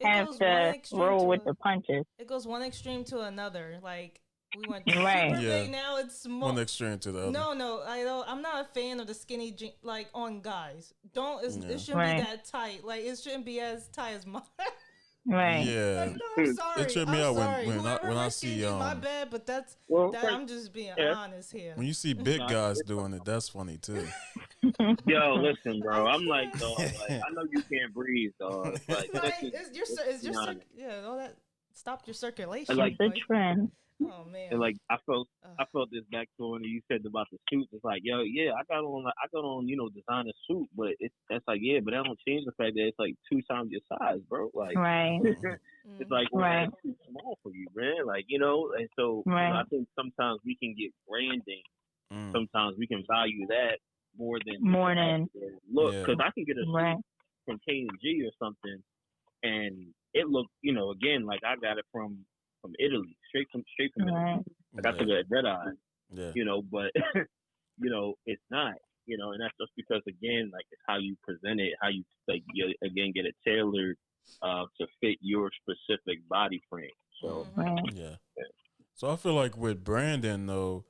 have to roll with the punches. It goes one extreme to another. Like we went Right. super big, now it's small. One extreme to the other. No, I'm not a fan of the skinny like on guys. It shouldn't Right. be that tight. Like it shouldn't be as tight as mine. Right. Yeah. Like, no, I'm sorry. It tripped me out sorry. when I see skinny, my bad, but that's I'm just being honest here. when you see big guys doing it, that's funny too. Yo, listen, bro. I'm like, dog. Like, I know you can't breathe, dog. Like, right? It's your all that stopped your circulation. Like the trend. Oh man. And like I felt this back to when you said about the suits. It's like, yo, yeah, I got on, designer suit, but that's like, yeah, but that don't change the fact that it's like 2 times your size, bro. Like, right. It's like, well, right. that's too small for you, man. Like, and so right. I think sometimes we can get branding. Sometimes we can value that more than look, because I can get a suit from K&G or something, and it looked, again, like I got it from Italy, straight from Italy. Like I took it at Red Eye, but it's not, and that's just because, again, like it's how you present it, how you again get it tailored to fit your specific body frame. So yeah. So I feel like with branding though,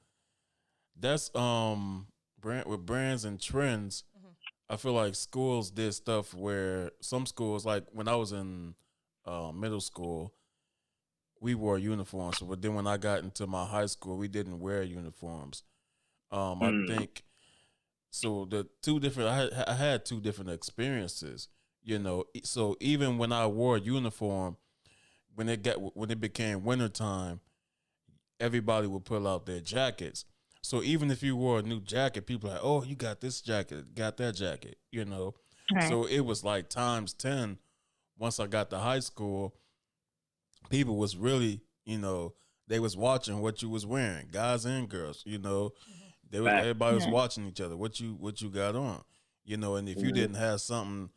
that's with brands and trends. I feel like schools did stuff where some schools, like when I was in middle school, we wore uniforms, but then when I got into my high school, we didn't wear uniforms. I think so. The two different, I had 2 different experiences. So even when I wore a uniform, when it became wintertime, everybody would pull out their jackets. So even if you wore a new jacket, people are like, oh, you got this jacket, got that jacket, Right. So it was like times 10. Once I got to high school, people was really, they was watching what you was wearing, guys and girls, everybody was watching each other, what you got on, and if you didn't have something,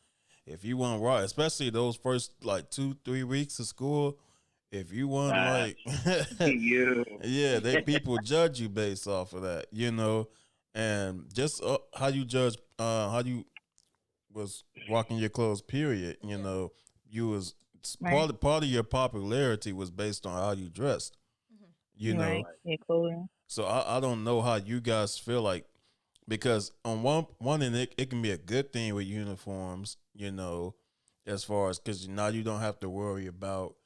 if you weren't right, especially those first like 2-3 weeks of school, if you weren't like, people judge you based off of that, and just how you judge, how you was rocking your clothes, period, you was part of your popularity was based on how you dressed, Right. So I don't know how you guys feel like, because on one end it can be a good thing with uniforms, as far as because now you don't have to worry about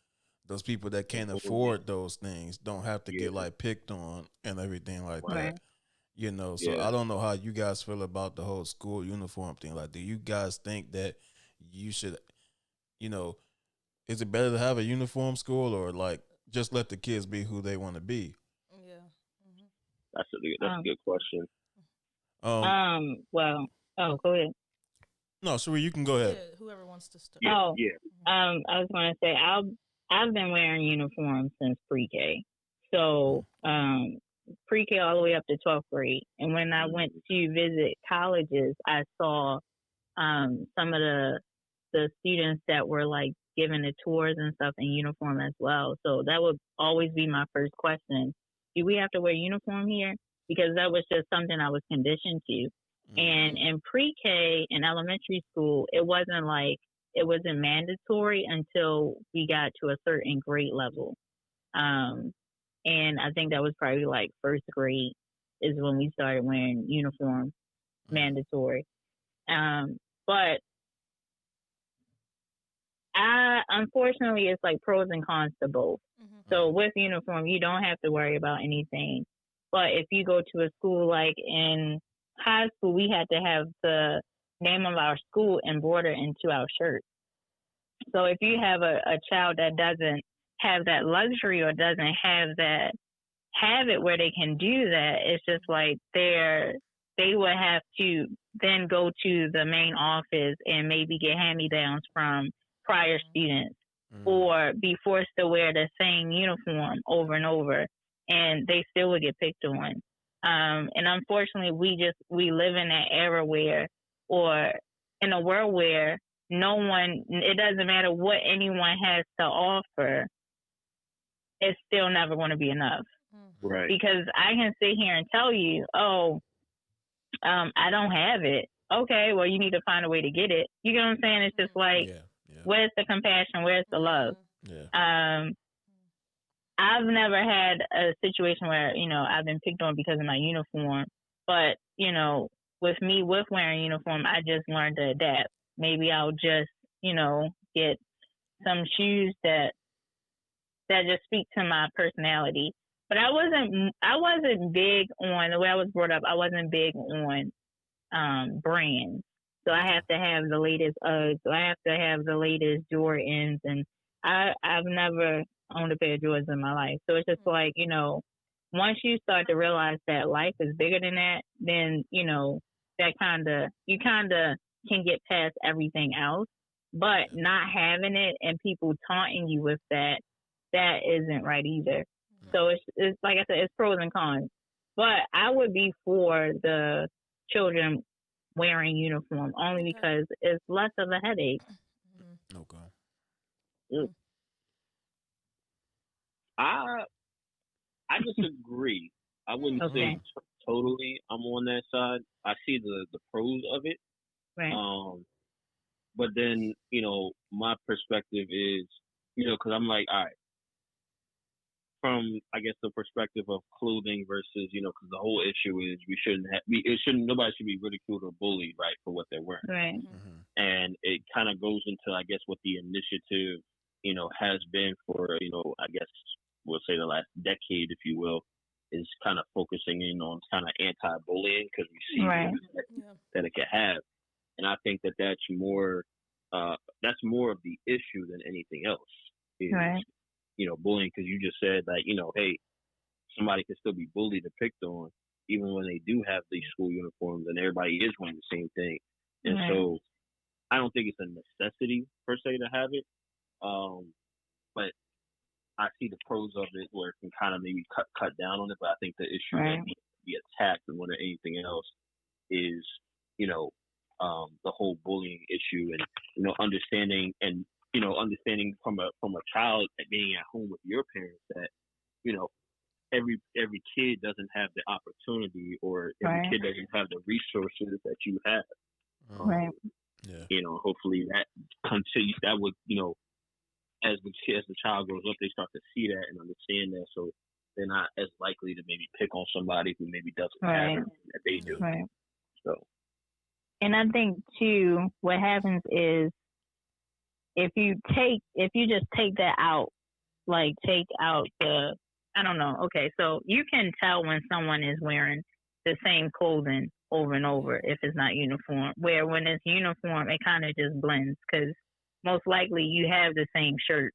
those people that can't afford those things, don't have to get like picked on and everything like that. So I don't know how you guys feel about the whole school uniform thing. Like, do you guys think that you should, is it better to have a uniform school or like just let the kids be who they want to be? Yeah. That's a good question. Well, go ahead. No, Sheree, you can go ahead. Yeah, whoever wants to start. I was going to say I've been wearing uniforms since pre-K. So pre-K all the way up to 12th grade. And when I went to visit colleges, I saw some of the students that were like given the tours and stuff in uniform as well. So that would always be my first question. Do we have to wear uniform here? Because that was just something I was conditioned to. And in pre-K and elementary school, it wasn't mandatory until we got to a certain grade level. And I think that was probably like first grade is when we started wearing uniform mandatory. But unfortunately, it's like pros and cons to both. So with uniform, you don't have to worry about anything. But if you go to a school like in high school, we had to have the name of our school embroidered into our shirt. So if you have a child that doesn't have that luxury or doesn't have it where they can do that, it's just like they would have to then go to the main office and maybe get hand-me-downs from prior students or be forced to wear the same uniform over and over, and they still would get picked on. And unfortunately, we live in an era or in a world where it doesn't matter what anyone has to offer, it's still never going to be enough. Right. Because I can sit here and tell you, I don't have it. Okay, well, you need to find a way to get it. You know what I'm saying? It's just like, Yeah. Where's the compassion? Where's the love? Yeah. I've never had a situation where, I've been picked on because of my uniform. But, with me with wearing uniform, I just learned to adapt. Maybe I'll just, get some shoes that just speak to my personality. But I wasn't big on the way I was brought up. I wasn't big on brands. So I have to have the latest Uggs. So I have to have the latest Jordans, and I've never owned a pair of Jordans in my life. So it's just like, once you start to realize that life is bigger than that, then that you kind of can get past everything else. But not having it and people taunting you with that isn't right either. So it's like I said, it's pros and cons. But I would be for the children wearing uniform only because it's less of a headache. Okay. I disagree. I wouldn't say totally I'm on that side. I see the pros of it. Right. But then, my perspective is, because I'm like, all right, from, I guess, the perspective of clothing versus, because the whole issue is nobody should be ridiculed or bullied, right, for what they're wearing. Right. Mm-hmm. And it kind of goes into, I guess, what the initiative, has been for, I guess, we'll say the last decade, if you will, is kind of focusing in on kind of anti-bullying because we see that it can have. And I think that that's more of the issue than anything else is, bullying. Because you just said that, hey, somebody can still be bullied or picked on even when they do have these school uniforms and everybody is wearing the same thing. And so I don't think it's a necessity per se to have it. But I see the pros of it where it can kind of maybe cut down on it. But I think the issue that needs to be attacked more than anything else is, the whole bullying issue and, understanding from a child being at home with your parents that, every kid doesn't have the opportunity or every kid doesn't have the resources that you have. Hopefully that continues. That would, as the child grows up, they start to see that and understand that, so they're not as likely to maybe pick on somebody who maybe doesn't have it that they do. So, and I think too, what happens is if you just take that out, like take out I don't know. Okay, so you can tell when someone is wearing the same clothing over and over if it's not uniform. Where when it's uniform, it kind of just blends because most likely you have the same shirt.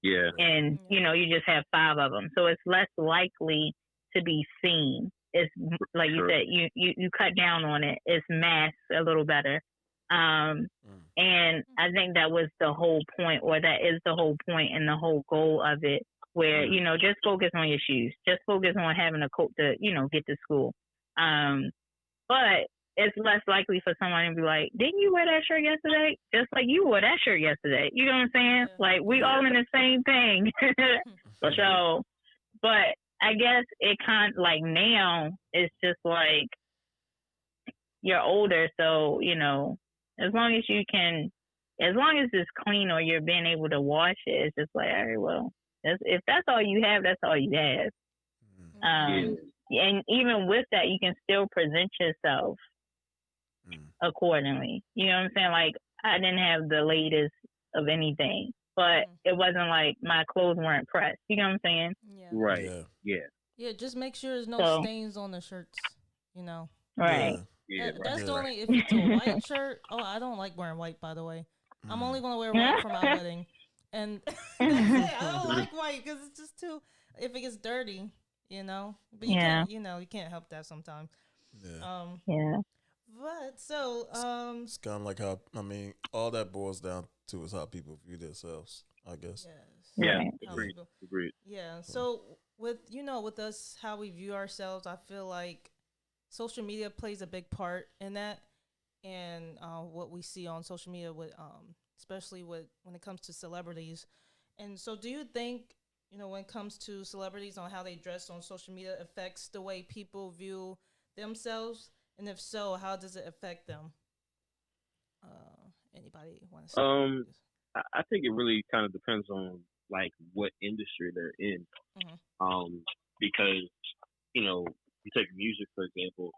Yeah. And, you just have 5 of them. So it's less likely to be seen. It's like you said, you cut down on it. It's masked a little better. And I think that was the whole point, or that is the whole point and the whole goal of it, where, just focus on your shoes. Just focus on having a coat to, get to school. But it's less likely for someone to be like, didn't you wear that shirt yesterday? Just like you wore that shirt yesterday. You know what I'm saying? Like, we all in the same thing. So, but I guess it kind of like now it's just like you're older. So, as long as it's clean or you're being able to wash it, it's just like, all right, well, if that's all you have, that's all you have. And even with that, you can still present yourself accordingly. You know what I'm saying? Like, I didn't have the latest of anything, but it wasn't like my clothes weren't pressed. You know what I'm saying? Right. Yeah, just make sure there's no stains on the shirts, Right. That's the only, if it's a white shirt. Oh, I don't like wearing white, by the way. I'm only going to wear white for my wedding. And that's it. I don't like white because it's just too, if it gets dirty, But you can't, you can't help that sometimes. But so, it's kind of like how, all that boils down to is how people view themselves, I guess. Agreed. Yeah. So with us, how we view ourselves, I feel like social media plays a big part in that, and what we see on social media with, especially when it comes to celebrities. And so, do you think, when it comes to celebrities, on how they dress on social media affects the way people view themselves? And if so, how does it affect them? Anybody want to say? I think it really kind of depends on like what industry they're in. Because you take music for example.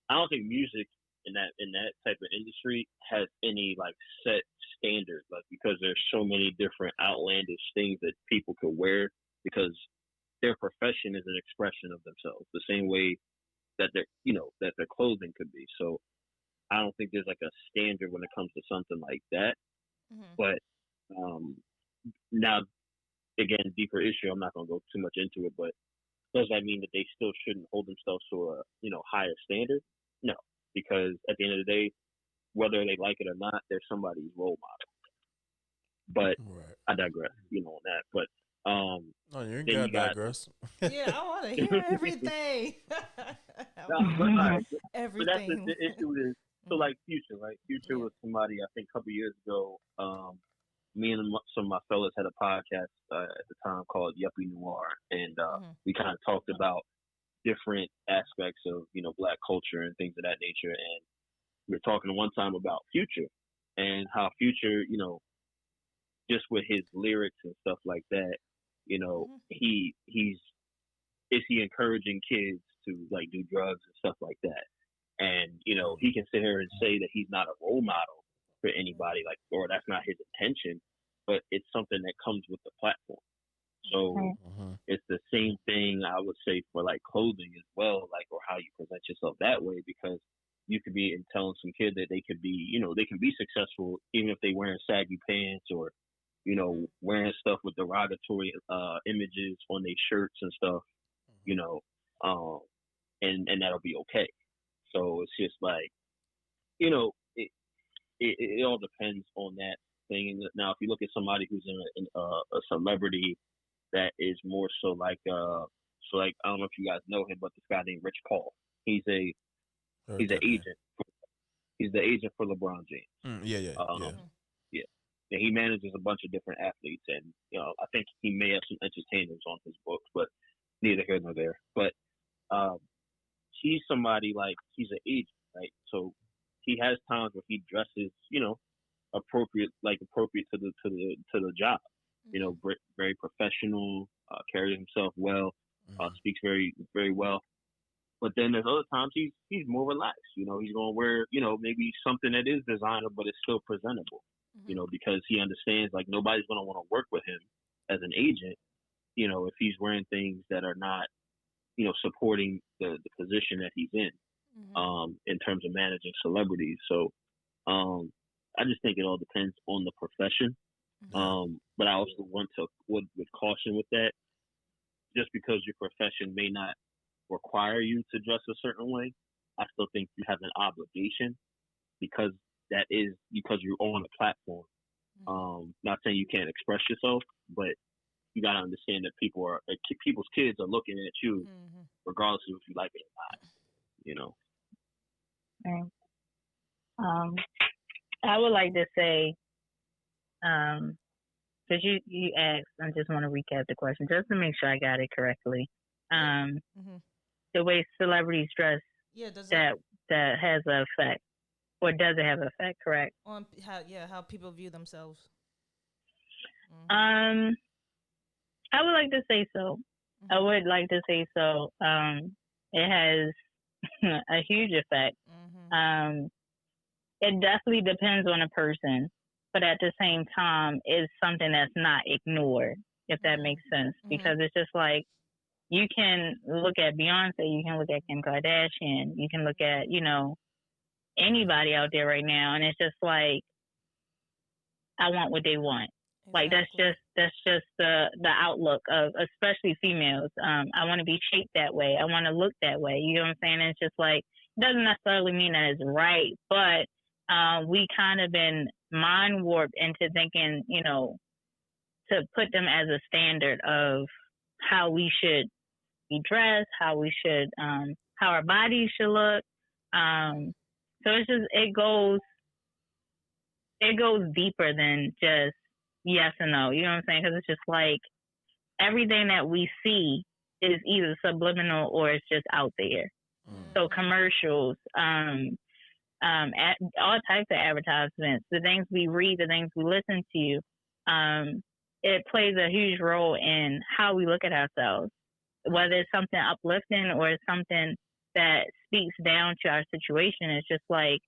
I don't think music in that type of industry has any like set standard, like because there's so many different outlandish things that people could wear because their profession is an expression of themselves, the same way that their clothing could be. So I don't think there's like a standard when it comes to something like that. But now again, deeper issue. I'm not gonna go too much into it, but does that mean that they still shouldn't hold themselves to a higher standard? No, because at the end of the day, whether they like it or not, they're somebody's role model. But I digress, on that. But no, you ain't got to digress. Yeah, I want to hear everything. But that's the issue is so like Future, right? Future was somebody I think a couple years ago. Me and some of my fellas had a podcast at the time called Yuppie Noir, and we kind of talked about different aspects of Black culture and things of that nature. And we were talking one time about Future and how Future, just with his lyrics and stuff like that, he's is he encouraging kids to like do drugs and stuff like that? And he can sit here and say that he's not a role model for anybody, like, or that's not his intention, but it's something that comes with the platform. So it's the same thing I would say for like clothing as well, like, or how you present yourself that way, because you could be telling some kid that they could be, they can be successful even if they wearing saggy pants or, wearing stuff with derogatory images on their shirts and stuff, and that'll be okay. So it's just like, it all depends on that thing. Now, if you look at somebody who's in a celebrity that is more so like, so like, I don't know if you guys know him, but this guy named Rich Paul, he's an agent. He's the agent for LeBron James. Yeah. And he manages a bunch of different athletes, and I think he may have some entertainers on his books, but neither here nor there. But he's somebody like, he's an agent, right? So he has times where he dresses, appropriate to the job. Very professional, carries himself well, speaks very, very well. But then there's other times he's more relaxed. He's gonna wear, maybe something that is designer, but it's still presentable. Because he understands like nobody's gonna want to work with him as an agent. If he's wearing things that are not, supporting the position that he's in terms of managing celebrities. So, I just think it all depends on the profession. But I also would caution with that, just because your profession may not require you to dress a certain way, I still think you have an obligation, because you're on a platform. Not saying you can't express yourself, but you got to understand that people's kids are looking at you regardless of if you like it or not. I would like to say, because you asked, I just want to recap the question just to make sure I got it correctly. The way celebrities dress, that has an effect, or does it have an effect? Correct. On how people view themselves. I would like to say so. I would like to say so. It has a huge effect. It definitely depends on a person, but at the same time, it's something that's not ignored, if that makes sense. Because it's just like, you can look at Beyonce, you can look at Kim Kardashian, you can look at, anybody out there right now, and it's just like, I want what they want. Like, that's just the outlook of, especially females. I want to be shaped that way. I want to look that way. You know what I'm saying? And it's just like, it doesn't necessarily mean that it's right, but we kind of been mind warped into thinking, to put them as a standard of how we should be dressed, how we should, how our bodies should look. So it's just, it goes deeper than just yes and no. You know what I'm saying? Because it's just like, everything that we see is either subliminal or it's just out there. So commercials, all types of advertisements, the things we read, the things we listen to. It plays a huge role in how we look at ourselves, whether it's something uplifting or it's something that speaks down to our situation. It's just like,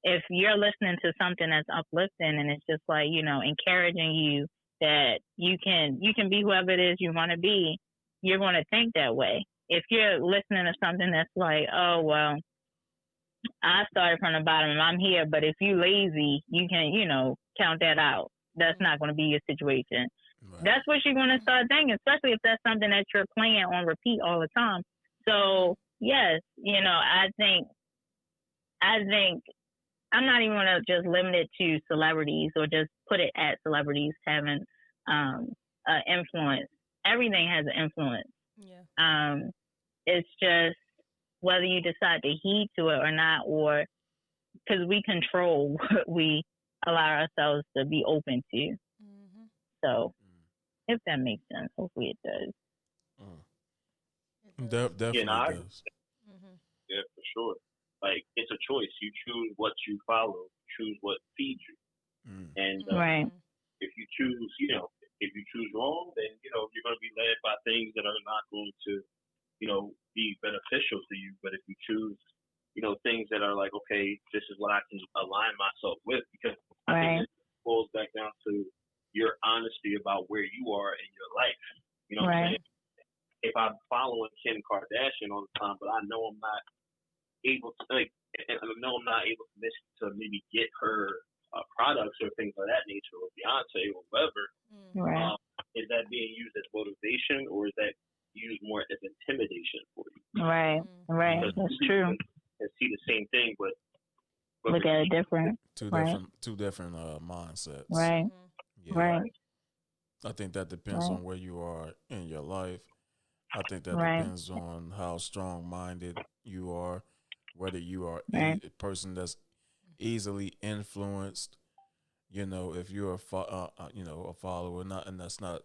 if you're listening to something that's uplifting and it's just like, encouraging you that you can be whoever it is you want to be, you're going to think that way. If you're listening to something that's like, oh, well, I started from the bottom and I'm here, but if you lazy, you can, count that out. That's not going to be your situation. Right. That's what you're going to start thinking, especially if that's something that you're playing on repeat all the time. So, yes, I think I'm not even going to just limit it to celebrities or just put it at celebrities having influence. Everything has an influence. Yeah. It's just whether you decide to heed to it or not, or because we control what we allow ourselves to be open to. Mm-hmm. So, if that makes sense, hopefully it does. Definitely does. Mm-hmm. Yeah, for sure. Like, it's a choice. You choose what you follow, choose what feeds you. And right. If you choose, if you choose wrong, then, you're going to be led by things that are not going to, be beneficial to you. But if you choose, things that are like, okay, this is what I can align myself with, because I think it boils back down to your honesty about where you are in your life. You know what I'm saying? If I'm following Kim Kardashian all the time, but I know I'm not able to, to maybe get her products or things of that nature, or Beyonce or whatever, is that being used as motivation, or is that used more as intimidation for you? Right. That's true. And see the same thing, but look at it different. Two different mindsets. Right. Yeah. Right. I think that depends on where you are in your life. I think that depends on how strong-minded you are, whether you are a person that's easily influenced. If you're a follower, and that's not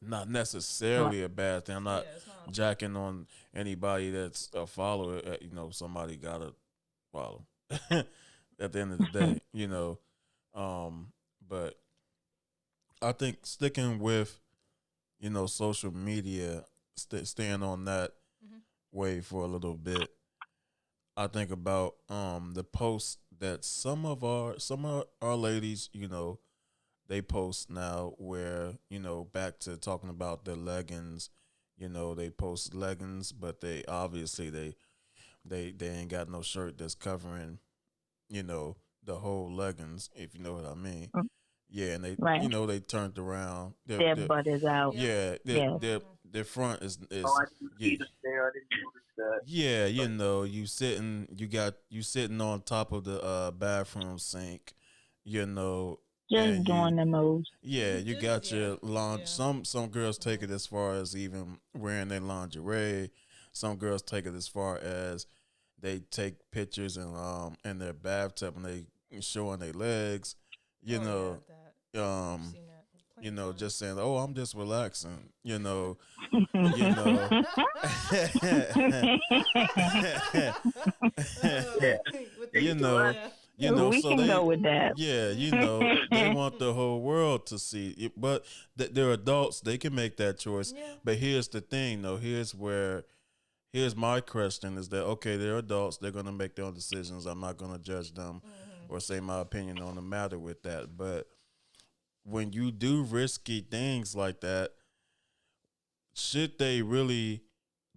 necessarily a bad thing. I'm not jacking on anybody that's a follower. Somebody gotta follow at the end of the day. But I think sticking with social media, staying on that way for a little bit. I think about the posts that some of our ladies, they post now, where back to talking about the leggings, they post leggings, but they obviously they ain't got no shirt that's covering the whole leggings, if you know what I mean. Yeah, and they they turned around. Their butt is out. Yeah, their front is I didn't notice that. Yeah, you sitting on top of the bathroom sink, just doing the most. Yeah, you got your laundry. Some girls take it as far as even wearing their lingerie. Some girls take it as far as they take pictures in their bathtub and they showing their legs. Just saying, "Oh, I'm just relaxing." We can go with that. Yeah, they want the whole world to see it, but they're adults. They can make that choice. Yeah. But here's the thing, though. Here's my question: is that okay? They're adults. They're gonna make their own decisions. I'm not gonna judge them or say my opinion on the matter with that. But when you do risky things like that, should they really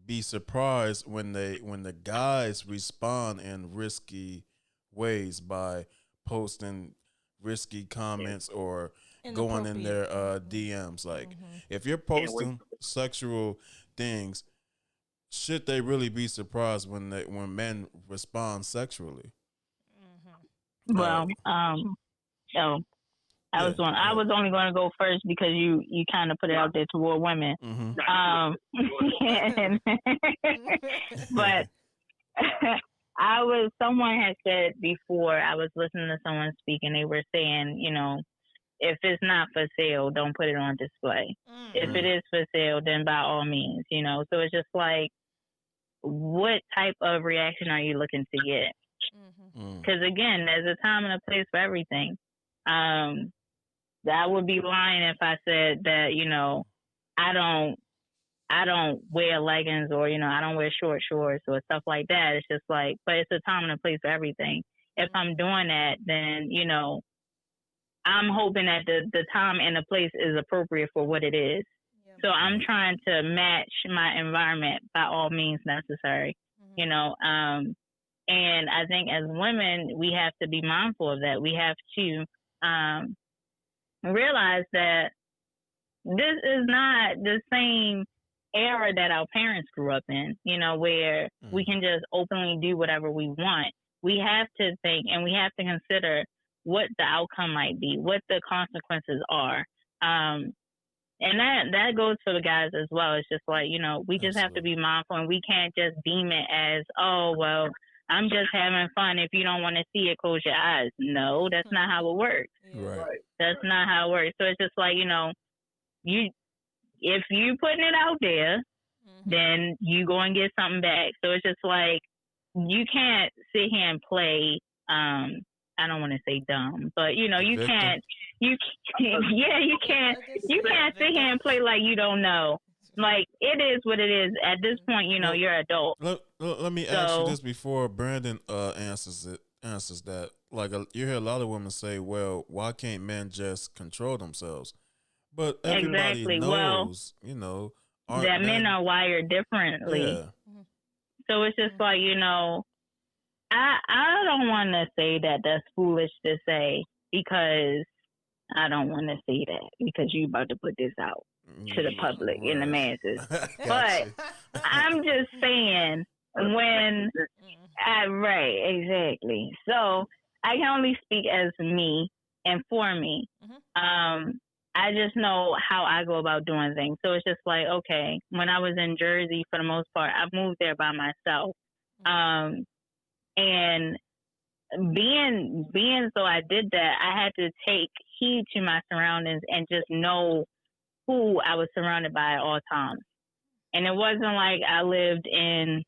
be surprised when the guys respond in risky ways by posting risky comments or going in their DMs? Like, if you're posting sexual things, should they really be surprised when men respond sexually? Well, I was only going to go first because you kind of put it out there toward women. But someone had said before, I was listening to someone speak and they were saying, if it's not for sale, don't put it on display. If it is for sale, then by all means, So it's just like, what type of reaction are you looking to get? Because again, there's a time and a place for everything. I would be lying if I said that, I don't wear leggings or, I don't wear short shorts or stuff like that. It's just like, but it's a time and a place for everything. If I'm doing that, then, I'm hoping that the time and the place is appropriate for what it is. Yeah. So I'm trying to match my environment by all means necessary, and I think as women, we have to be mindful of that. We have to realize that this is not the same era that our parents grew up in, where we can just openly do whatever we want. We have to think and we have to consider what the outcome might be, what the consequences are. And that goes for the guys as well. It's just like, we just have to be mindful, and we can't just deem it as, oh, well, I'm just having fun. If you don't want to see it, close your eyes. No, that's not how it works. Right. That's not how it works. So it's just like, if you putting it out there, then you go and get something back. So it's just like, you can't sit here and play, I don't want to say dumb, but you can't sit here and play like you don't know. Like, it is what it is. At this point, you're an adult. Let me ask you this before Brandon answers that. Like, you hear a lot of women say, well, why can't men just control themselves? But everybody knows, that men are wired differently. Yeah. So it's just like, I don't want to say that that's foolish to say, because I don't want to say that because you about to put this out to the public in the masses. But I'm just saying, when right, exactly. So I can only speak as me and for me. I just know how I go about doing things. So it's just like, okay, when I was in Jersey, for the most part, I moved there by myself. And being so I did that, I had to take heed to my surroundings and just know who I was surrounded by at all times. And it wasn't like I lived in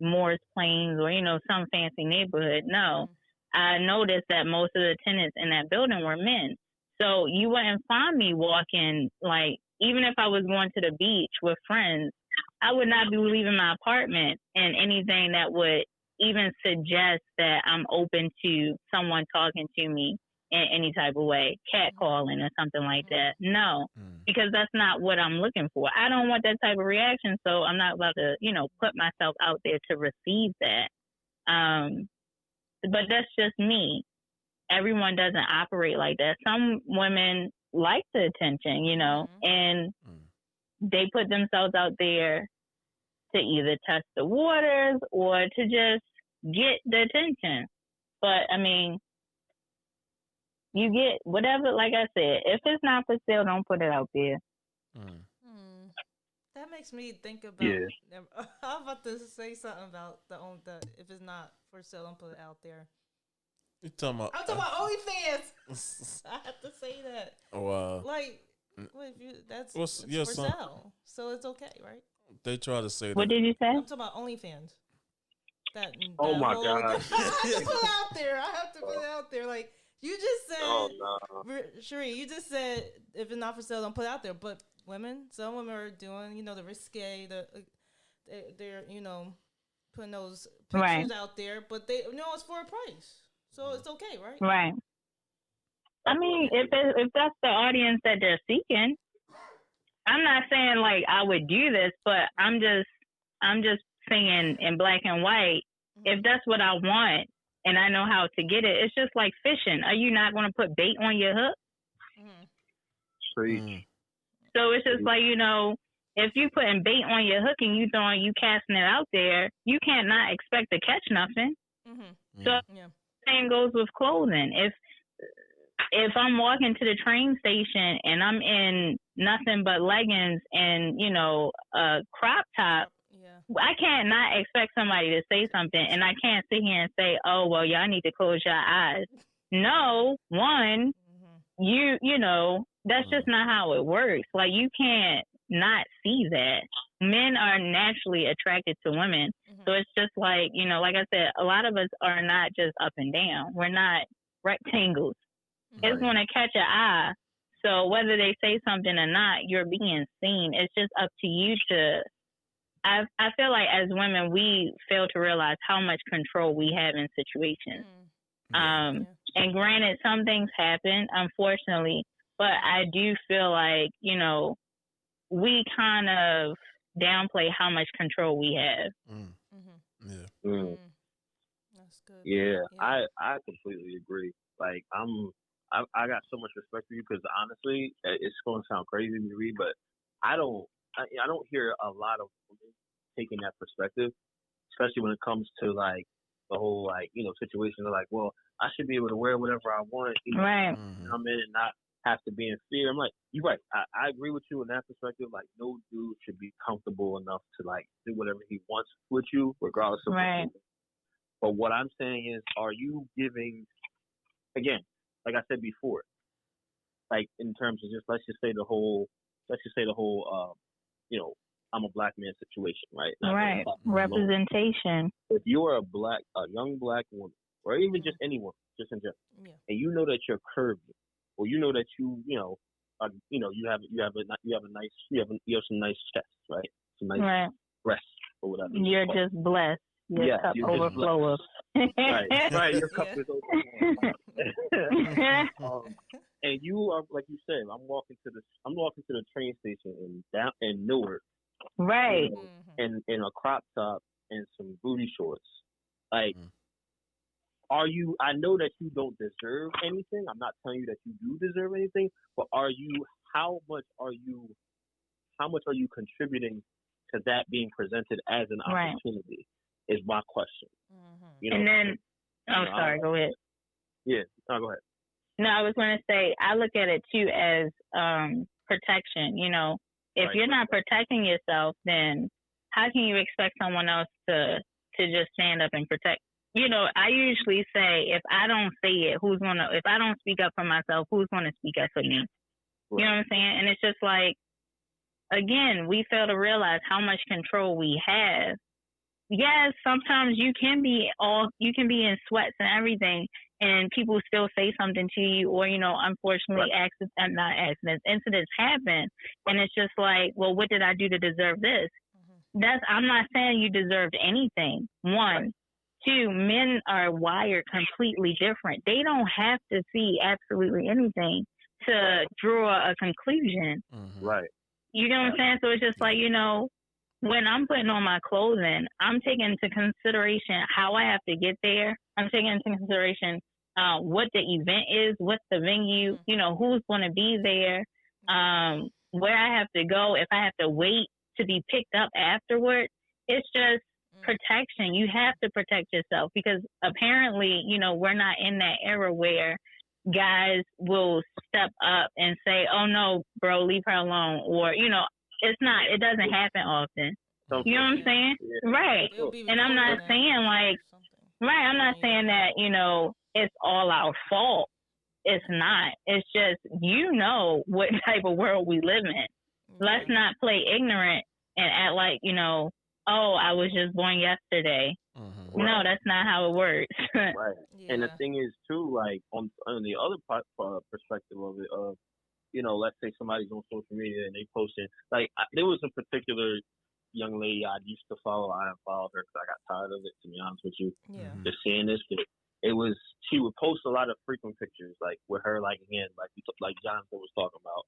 Morris Plains or, some fancy neighborhood. No, I noticed that most of the tenants in that building were men. So you wouldn't find me walking, like, even if I was going to the beach with friends, I would not be leaving my apartment in anything that would even suggest that I'm open to someone talking to me in any type of way, catcalling or something like that. No, because that's not what I'm looking for. I don't want that type of reaction, so I'm not about to, put myself out there to receive that. But that's just me. Everyone doesn't operate like that. Some women like the attention, and they put themselves out there to either test the waters or to just get the attention. But, I mean, you get whatever, like I said, if it's not for sale, don't put it out there. That makes me think about, I'm about to say something about the if it's not for sale, don't put it out there. I'm talking about OnlyFans. I have to say that. Wow. Like, that's for sale, so it's okay, right? They try to say that. What did you say? I'm talking about OnlyFans. Oh my God. I have to put it out there. Like, you just said, Sheree, you just said, if it's not for sale, don't put it out there. But some women are doing, the risque, they're, putting those pictures out there, but they know it's for a price. So it's okay, right? Right. I mean, if that's the audience that they're seeking, I'm not saying like I would do this, but I'm just saying in black and white, if that's what I want and I know how to get it, it's just like fishing. Are you not going to put bait on your hook? So it's just like, if you putting bait on your hook and you casting it out there, you can't not expect to catch nothing. So same goes with clothing. If I'm walking to the train station and I'm in nothing but leggings and, a crop top, I can't not expect somebody to say something, and I can't sit here and say, oh, well, y'all need to close your eyes. No, one, that's just not how it works. Like, you can't not see that. men are naturally attracted to women. So it's just like, like I said, a lot of us are not just up and down. We're not rectangles. It's going to catch your eye. So whether they say something or not, you're being seen. It's just up to you to. I feel like as women, we fail to realize how much control we have in situations. And granted, some things happen, unfortunately, but I do feel like, we kind of downplay how much control we have. That's good. Yeah, I completely agree. Like I got so much respect for you because honestly, it's going to sound crazy to me, but I don't hear a lot of women taking that perspective, especially when it comes to like the whole like situation of like, well, I should be able to wear whatever I want, right? Come in and not have to be in fear. I'm like, you're right. I agree with you in that perspective. Like, no dude should be comfortable enough to like do whatever he wants with you, regardless of right. But what I'm saying is, are you giving, again, like I said before, like in terms of just let's just say the whole I'm a black man situation, right? Right. Representation. If you're a young black woman, or even just anyone, just in general, and you know that you're curvy, or you know that you have some nice chest, right? Some nice breasts or whatever. You're just blessed. Your cup overflows. Right. Your cup is overflowing. And you are, like you said, I'm walking to the train station in Newark, right? In a crop top and some booty shorts. Like, are you? I know that you don't deserve anything. I'm not telling you that you do deserve anything, but are you? How much are you contributing to that being presented as an opportunity? Is my question. And then, sorry, go ahead. Yeah, no, go ahead. No, I was going to say, I look at it too as protection. If you're not protecting yourself, then how can you expect someone else to just stand up and protect? I usually say, if I don't say it, if I don't speak up for myself, who's going to speak up for me? Right. You know what I'm saying? And it's just like, again, we fail to realize how much control we have. Yes, sometimes you can be in sweats and everything, and people still say something to you, or unfortunately, incidents happen, and it's just like, well, what did I do to deserve this? I'm not saying you deserved anything. One, two, men are wired completely different. They don't have to see absolutely anything to draw a conclusion. Right. You know what I'm saying? So it's just like, when I'm putting on my clothing, I'm taking into consideration how I have to get there. I'm taking into consideration what the event is, what's the venue, who's going to be there, where I have to go, if I have to wait to be picked up afterward. It's just protection. You have to protect yourself because apparently, we're not in that era where guys will step up and say, oh, no, bro, leave her alone. Or, it doesn't happen often. You know what I'm saying? Yeah. Right. And I'm not saying I'm not saying that, it's all our fault. It's not. It's just, what type of world we live in. Let's not play ignorant and act like, oh, I was just born yesterday. No, that's not how it works. Right. Yeah. And the thing is, too, like, on the other perspective of it, let's say somebody's on social media and they posting, like, there was a particular young lady I used to follow. I unfollowed her because I got tired of it, to be honest with you. Yeah. Just seeing this, but she would post a lot of frequent pictures, like, with her, like, again, like Jonathan was talking about,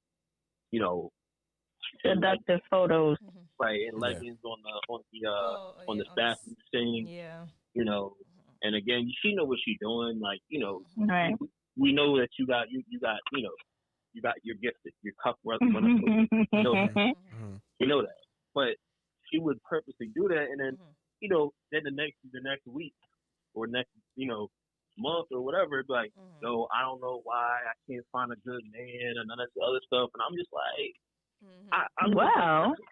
seductive photos. Right, and leggings on the bathroom thing. Yeah. And again, she know what she's doing. Like, right. We know that you got you're gifted. You're cup running. You know that. But she would purposely do that, and then then the next week or next month or whatever, it'd be like, no, I don't know why I can't find a good man and none of this other stuff, and I'm just like.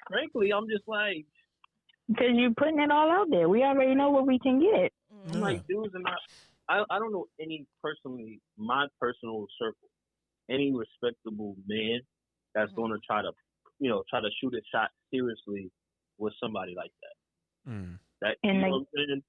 Frankly, I'm just like, because you're putting it all out there. We already know what we can get. I'm like, dudes, I don't know my personal circle, any respectable man that's going to try to shoot a shot seriously with somebody like that. Mm. That And you know they- what I'm saying?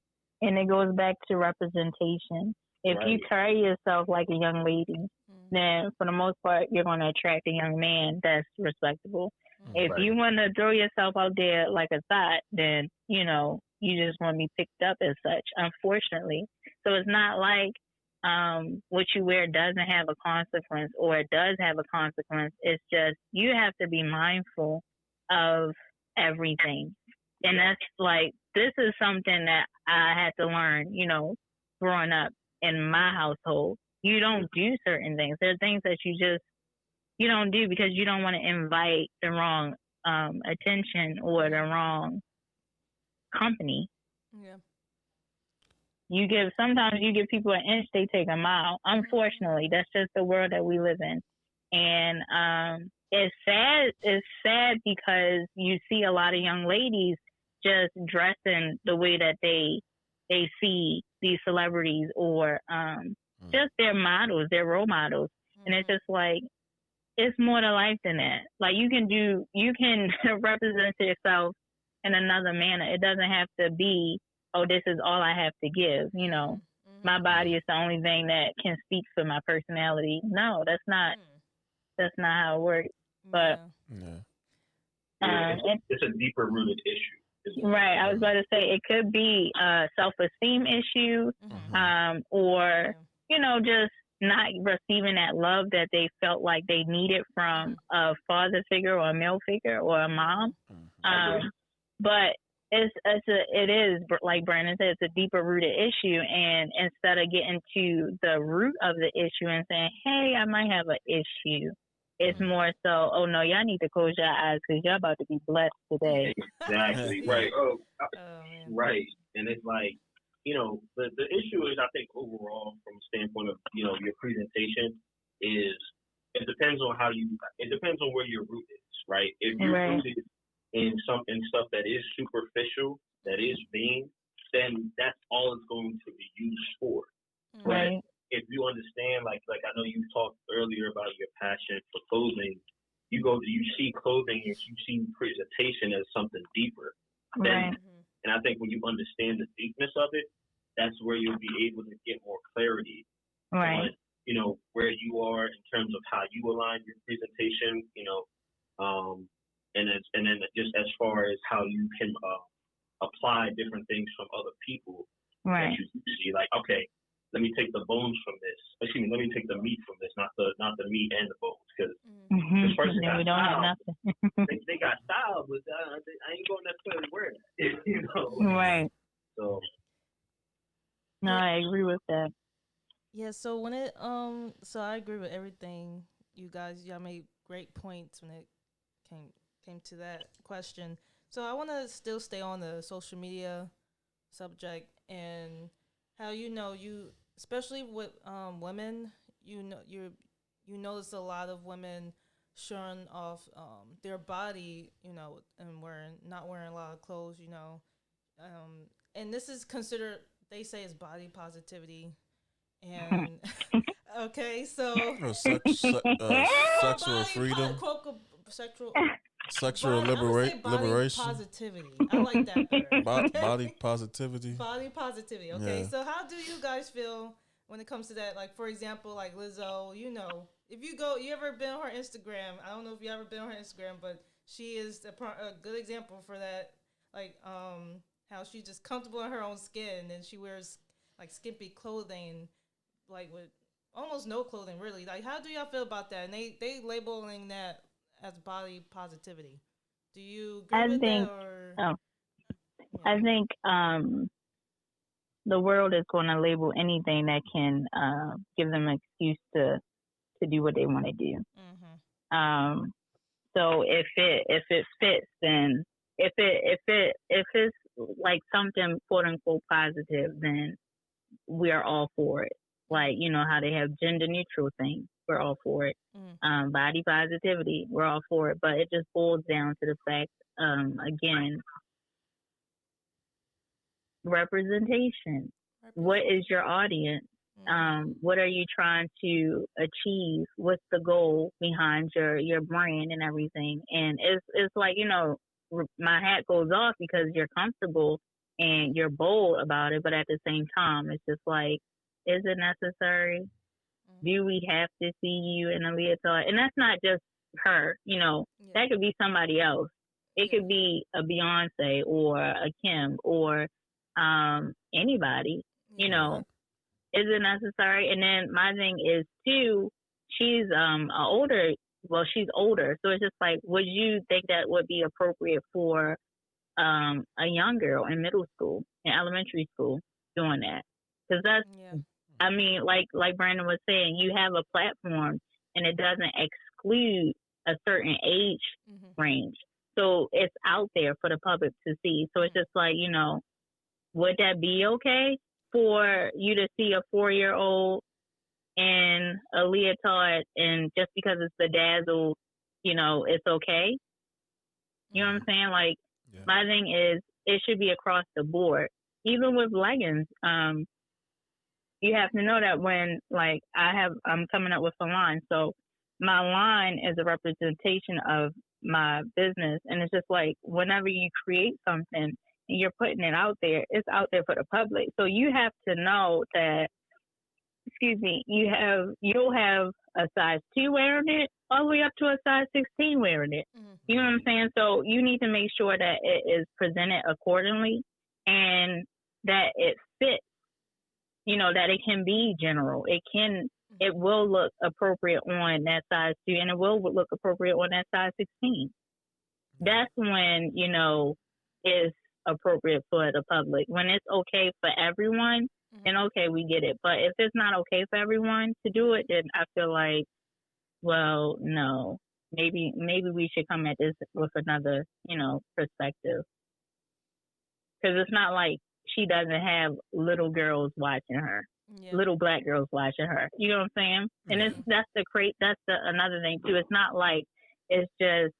And it goes back to representation. If you Right. carry yourself like a young lady, then for the most part, you're going to attract a young man that's respectable. If Right. you want to throw yourself out there like a thought, then, you know, you just want to be picked up as such, unfortunately. So it's not like what you wear doesn't have a consequence or it does have a consequence. It's just you have to be mindful of everything. And that's like, this is something that I had to learn, you know, growing up in my household. You don't do certain things. There are things that you don't do because you don't want to invite the wrong attention or the wrong company. Yeah. Sometimes you give people an inch, they take a mile. Unfortunately, that's just the world that we live in. And it's sad. It's sad because you see a lot of young ladies just dressing the way that they see these celebrities or just their models, their role models. And it's just like, it's more to life than that. Like you can represent yourself in another manner. It doesn't have to be, oh, this is all I have to give. You know, my body is the only thing that can speak for my personality. No, that's not how it works. But it's a deeper rooted issue. Right. I was about to say it could be a self-esteem issue, or you know, just not receiving that love that they felt like they needed from a father figure or a male figure or a mom. But it is like Brandon said, it's a deeper rooted issue, and instead of getting to the root of the issue and saying, "Hey, I might have an issue," it's more so, "Oh no, y'all need to close your eyes because y'all about to be blessed today." Exactly. Right. Right. And it's like, you know, the issue is, I think overall, from a standpoint of, you know, your presentation, is it depends on where your root is, right? If you're rooted in stuff that is superficial, that is vain, then that's all it's going to be used for. Right. But if you understand, like I know you talked earlier about your passion for clothing, you see clothing and you see presentation as something deeper. Right. And I think when you understand the deepness of it, that's where you'll be able to get more clarity on, you know, where you are in terms of how you align your presentation, you know, and then just as far as how you can apply different things from other people that you see, like, okay, let me take the bones from this. Excuse me, let me take the meat from this, not the meat and the bones, because this person got style. They got style, but I ain't gonna necessarily wear that, you know. Right. So. No, I agree with that. Yeah. So so I agree with everything you guys. Y'all made great points when it came to that question. So I want to still stay on the social media subject and how you especially with women, you notice a lot of women showing off their body, you know, and not wearing a lot of clothes, you know, and this is considered, they say, it's body positivity, and okay, so sexual freedom, sexual liberation, positivity. I like that better. Body positivity. Body positivity. Okay, Yeah. so how do you guys feel when it comes to that? Like, for example, like Lizzo, you know, if you ever been on her Instagram, I don't know if you ever been on her Instagram, but she is a good example for that. Like, how she's just comfortable in her own skin, and she wears like skimpy clothing, like with almost no clothing really. Like, how do y'all feel about that? And they labeling that as body positivity. Do you agree with that, or? I think the world is going to label anything that can give them an excuse to do what they want to do. So if it fits, then if it's like something quote unquote positive, then we are all for it. Like, you know how they have gender neutral things, we're all for it. Body positivity, we're all for it. But it just boils down to the fact, again, representation. What is your audience? What are you trying to achieve? What's the goal behind your brand and everything? And it's like, you know, my hat goes off because you're comfortable and you're bold about it, but at the same time, it's just like, is it necessary? Do we have to see you in a leotard? And that's not just her, that could be somebody else. It could be a Beyonce or a Kim or anybody, Is it necessary? And then my thing is too, she's she's older. So it's just like, would you think that would be appropriate for a young girl in middle school, in elementary school, doing that? Because I mean, like Brandon was saying, you have a platform and it doesn't exclude a certain age range. So it's out there for the public to see. So it's just like, would that be okay for you to see a 4-year-old in a leotard and just because it's bedazzled, it's okay? You know what I'm saying? Like, my thing is, it should be across the board. Even with leggings, you have to know that when, like, I'm coming up with a line. So my line is a representation of my business. And it's just like, whenever you create something and you're putting it out there, it's out there for the public. So you have to know that, you'll have a size 2 wearing it all the way up to a size 16 wearing it. You know what I'm saying? So you need to make sure that it is presented accordingly and that it fits, that it can be general. It will look appropriate on that size 2 and it will look appropriate on that size 16. That's when, it's appropriate for the public. When it's okay for everyone, then okay, we get it. But if it's not okay for everyone to do it, then I feel like, well, no, maybe we should come at this with another, perspective. Because it's not like she doesn't have little girls watching her, little black girls watching her. You know what I'm saying? And that's another thing too. It's not like it's just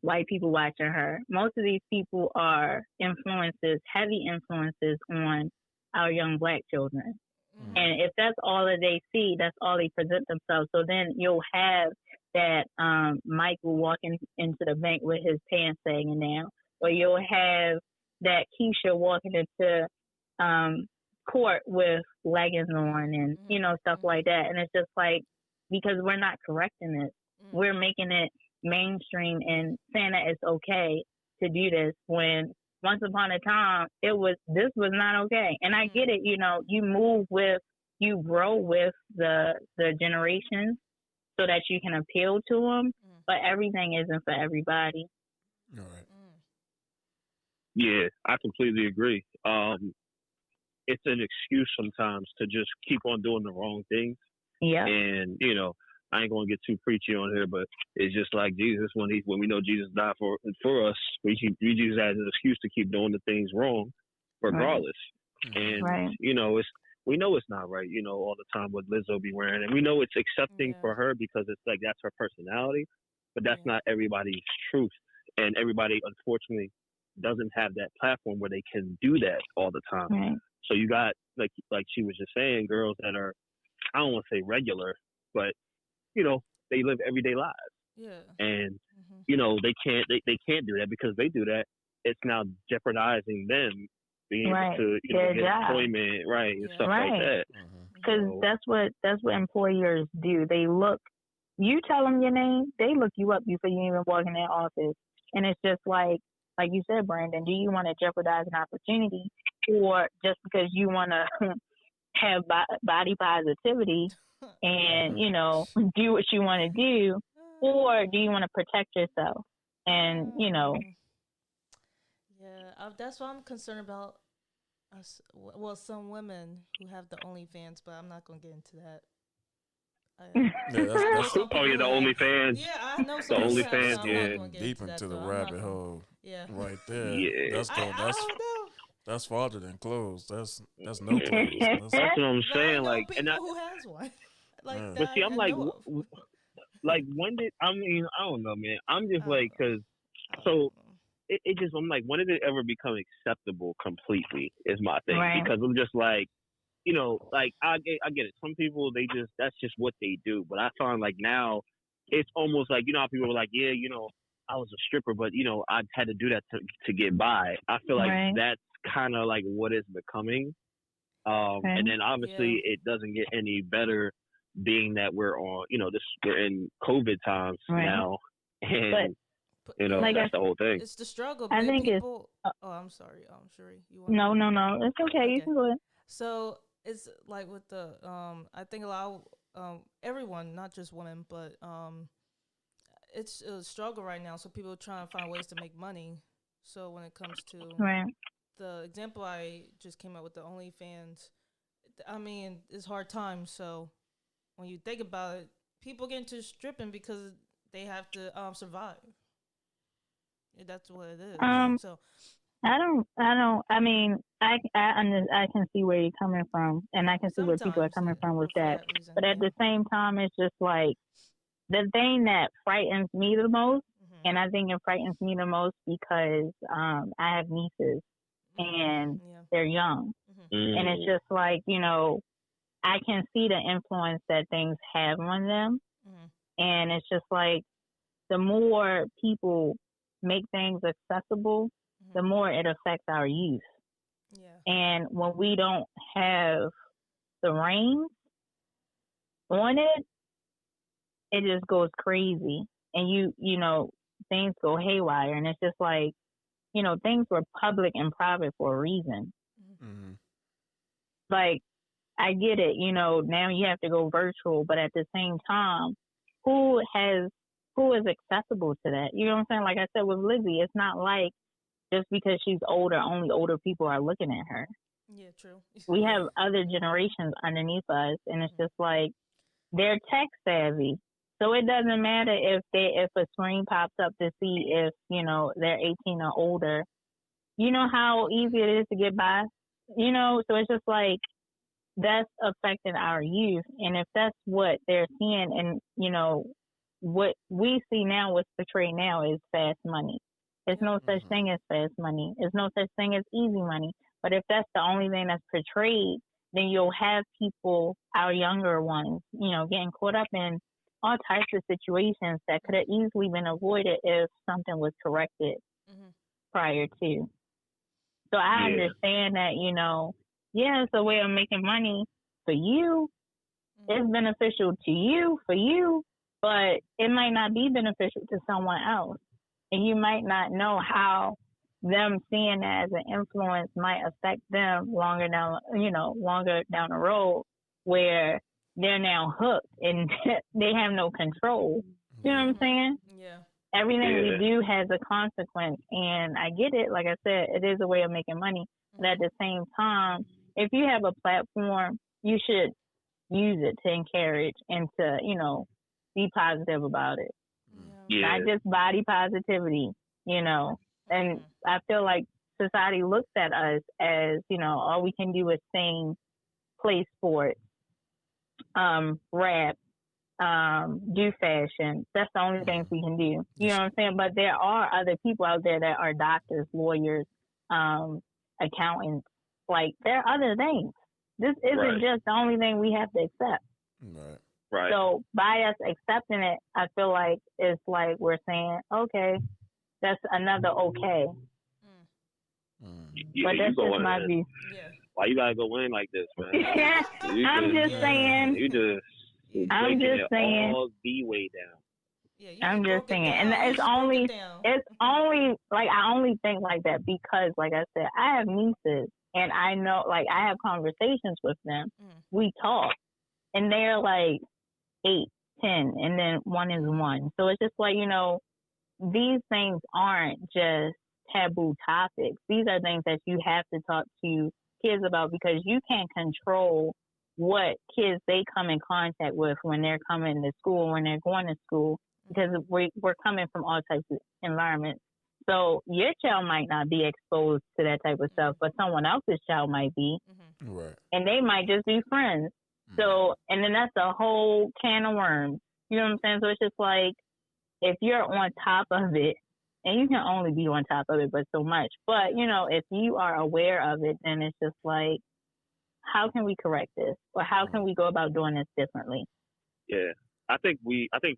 white people watching her. Most of these people are heavy influences on our young black children. And if that's all that they see, that's all they present themselves. So then you'll have that Michael walking into the bank with his pants sagging down, or you'll have that Keisha walking into court with leggings on and, stuff like that. And it's just like, because we're not correcting it. We're making it mainstream and saying that it's okay to do this when once upon a time this was not okay. And I get it, you grow with the generations so that you can appeal to them, but everything isn't for everybody. All right. Yeah, I completely agree. It's an excuse sometimes to just keep on doing the wrong things. Yeah. And, I ain't gonna get too preachy on here, but it's just like Jesus when we know Jesus died for us, we use that as an excuse to keep doing the things wrong, regardless. Right. And we know it's not right, all the time what Lizzo be wearing, and we know it's accepting for her because it's like that's her personality, but that's not everybody's truth, and everybody unfortunately doesn't have that platform where they can do that all the time. Right. So you got like she was just saying, girls that are, I don't want to say regular, but they live everyday lives. Yeah. And they can't do that because they do that. It's now jeopardizing them being able to get employment, right, and stuff like that. Because that's what employers do. They look. You tell them your name, they look you up before you even walk in their office, and it's just like you said, Brandon. Do you want to jeopardize an opportunity, or just because you want to have body positivity? And, do what you want to do, or do you want to protect yourself? And, Yeah, that's what I'm concerned about. Some women who have the OnlyFans, but I'm not going to get into that. That's the OnlyFans. Yeah, I know some people have, so I'm not going to get deep into the rabbit hole. Yeah. Right there. Yeah. I don't know. That's farther than clothes. That's no clothes. That's what I'm saying. Like, people who has one. Like, but see, I'm like, when did I don't know, man. I'm just like, because it just, I'm like, when did it ever become acceptable completely? Is my thing, because I'm just like, like I get it. Some people that's just what they do. But I find like now, it's almost like how people are like, yeah, I was a stripper, but I had to do that to get by. I feel like that's kind of like what it's becoming. And then obviously it doesn't get any better, being that we're on, we're in COVID times now, and like that's the whole thing. It's the struggle. I think people. I'm sorry, Sheree. No, it's okay. You can go ahead. So it's like with the I think a lot of everyone, not just women, but it's a struggle right now. So people are trying to find ways to make money. So when it comes to the example I just came up with, the OnlyFans, I mean, it's hard times. So when you think about it, people get into stripping because they have to survive. That's what it is. So I mean, I can see where you're coming from, and I can see where people are coming from with that. But at the same time, it's just like the thing that frightens me the most, and I think it frightens me the most because I have nieces, and they're young, and it's just like, I can see the influence that things have on them, and it's just like the more people make things accessible, the more it affects our youth. Yeah. And when we don't have the reins on it, it just goes crazy. And you know, things go haywire. And it's just like, things were public and private for a reason. Mm-hmm. Like, I get it, now you have to go virtual, but at the same time, who is accessible to that? You know what I'm saying? Like I said with Lizzie, it's not like just because she's older, only older people are looking at her. Yeah, true. We have other generations underneath us, and it's just like they're tech savvy. So it doesn't matter if a screen pops up to see if, they're 18 or older. You know how easy it is to get by? So it's just like that's affecting our youth. And if that's what they're seeing, and, what we see now, what's portrayed now is fast money. There's no such thing as fast money. There's no such thing as easy money. But if that's the only thing that's portrayed, then you'll have people, our younger ones, getting caught up in all types of situations that could have easily been avoided if something was corrected prior to. So I understand that, it's a way of making money for you. It's beneficial to you, for you, but it might not be beneficial to someone else. And you might not know how them seeing that as an influence might affect them longer down the road, where they're now hooked and they have no control. You know what I'm saying? Yeah. Everything we do has a consequence, and I get it. Like I said, it is a way of making money. But at the same time, if you have a platform, you should use it to encourage and to, be positive about it. Yeah. Not just body positivity, And I feel like society looks at us as, all we can do is sing, play sports, rap, do fashion. That's the only things we can do. You know what I'm saying? But there are other people out there that are doctors, lawyers, accountants. Like, there are other things. This isn't just the only thing we have to accept. Right. So by us accepting it, I feel like it's like we're saying, okay, that's another okay. But that's just my view. Yeah. Why you gotta go in like this, man? I'm just saying. I'm just saying. All the way down. Yeah, I'm just saying, and it's only like I only think like that because, like I said, I have nieces, and I know, like, I have conversations with them. We talk, and they're like 8, 10, and then one is 1. So it's just like, these things aren't just taboo topics. These are things that you have to talk to kids about, because you can't control what kids they come in contact with when they're coming to school, when they're going to school, because we're coming from all types of environments. So your child might not be exposed to that type of stuff, but someone else's child might be. Right. And they might just be friends. So, and then that's a whole can of worms. You know what I'm saying? So it's just like, if you're on top of it, and you can only be on top of it, but so much. But, if you are aware of it, then it's just like, how can we correct this? Or how can we go about doing this differently? Yeah. I think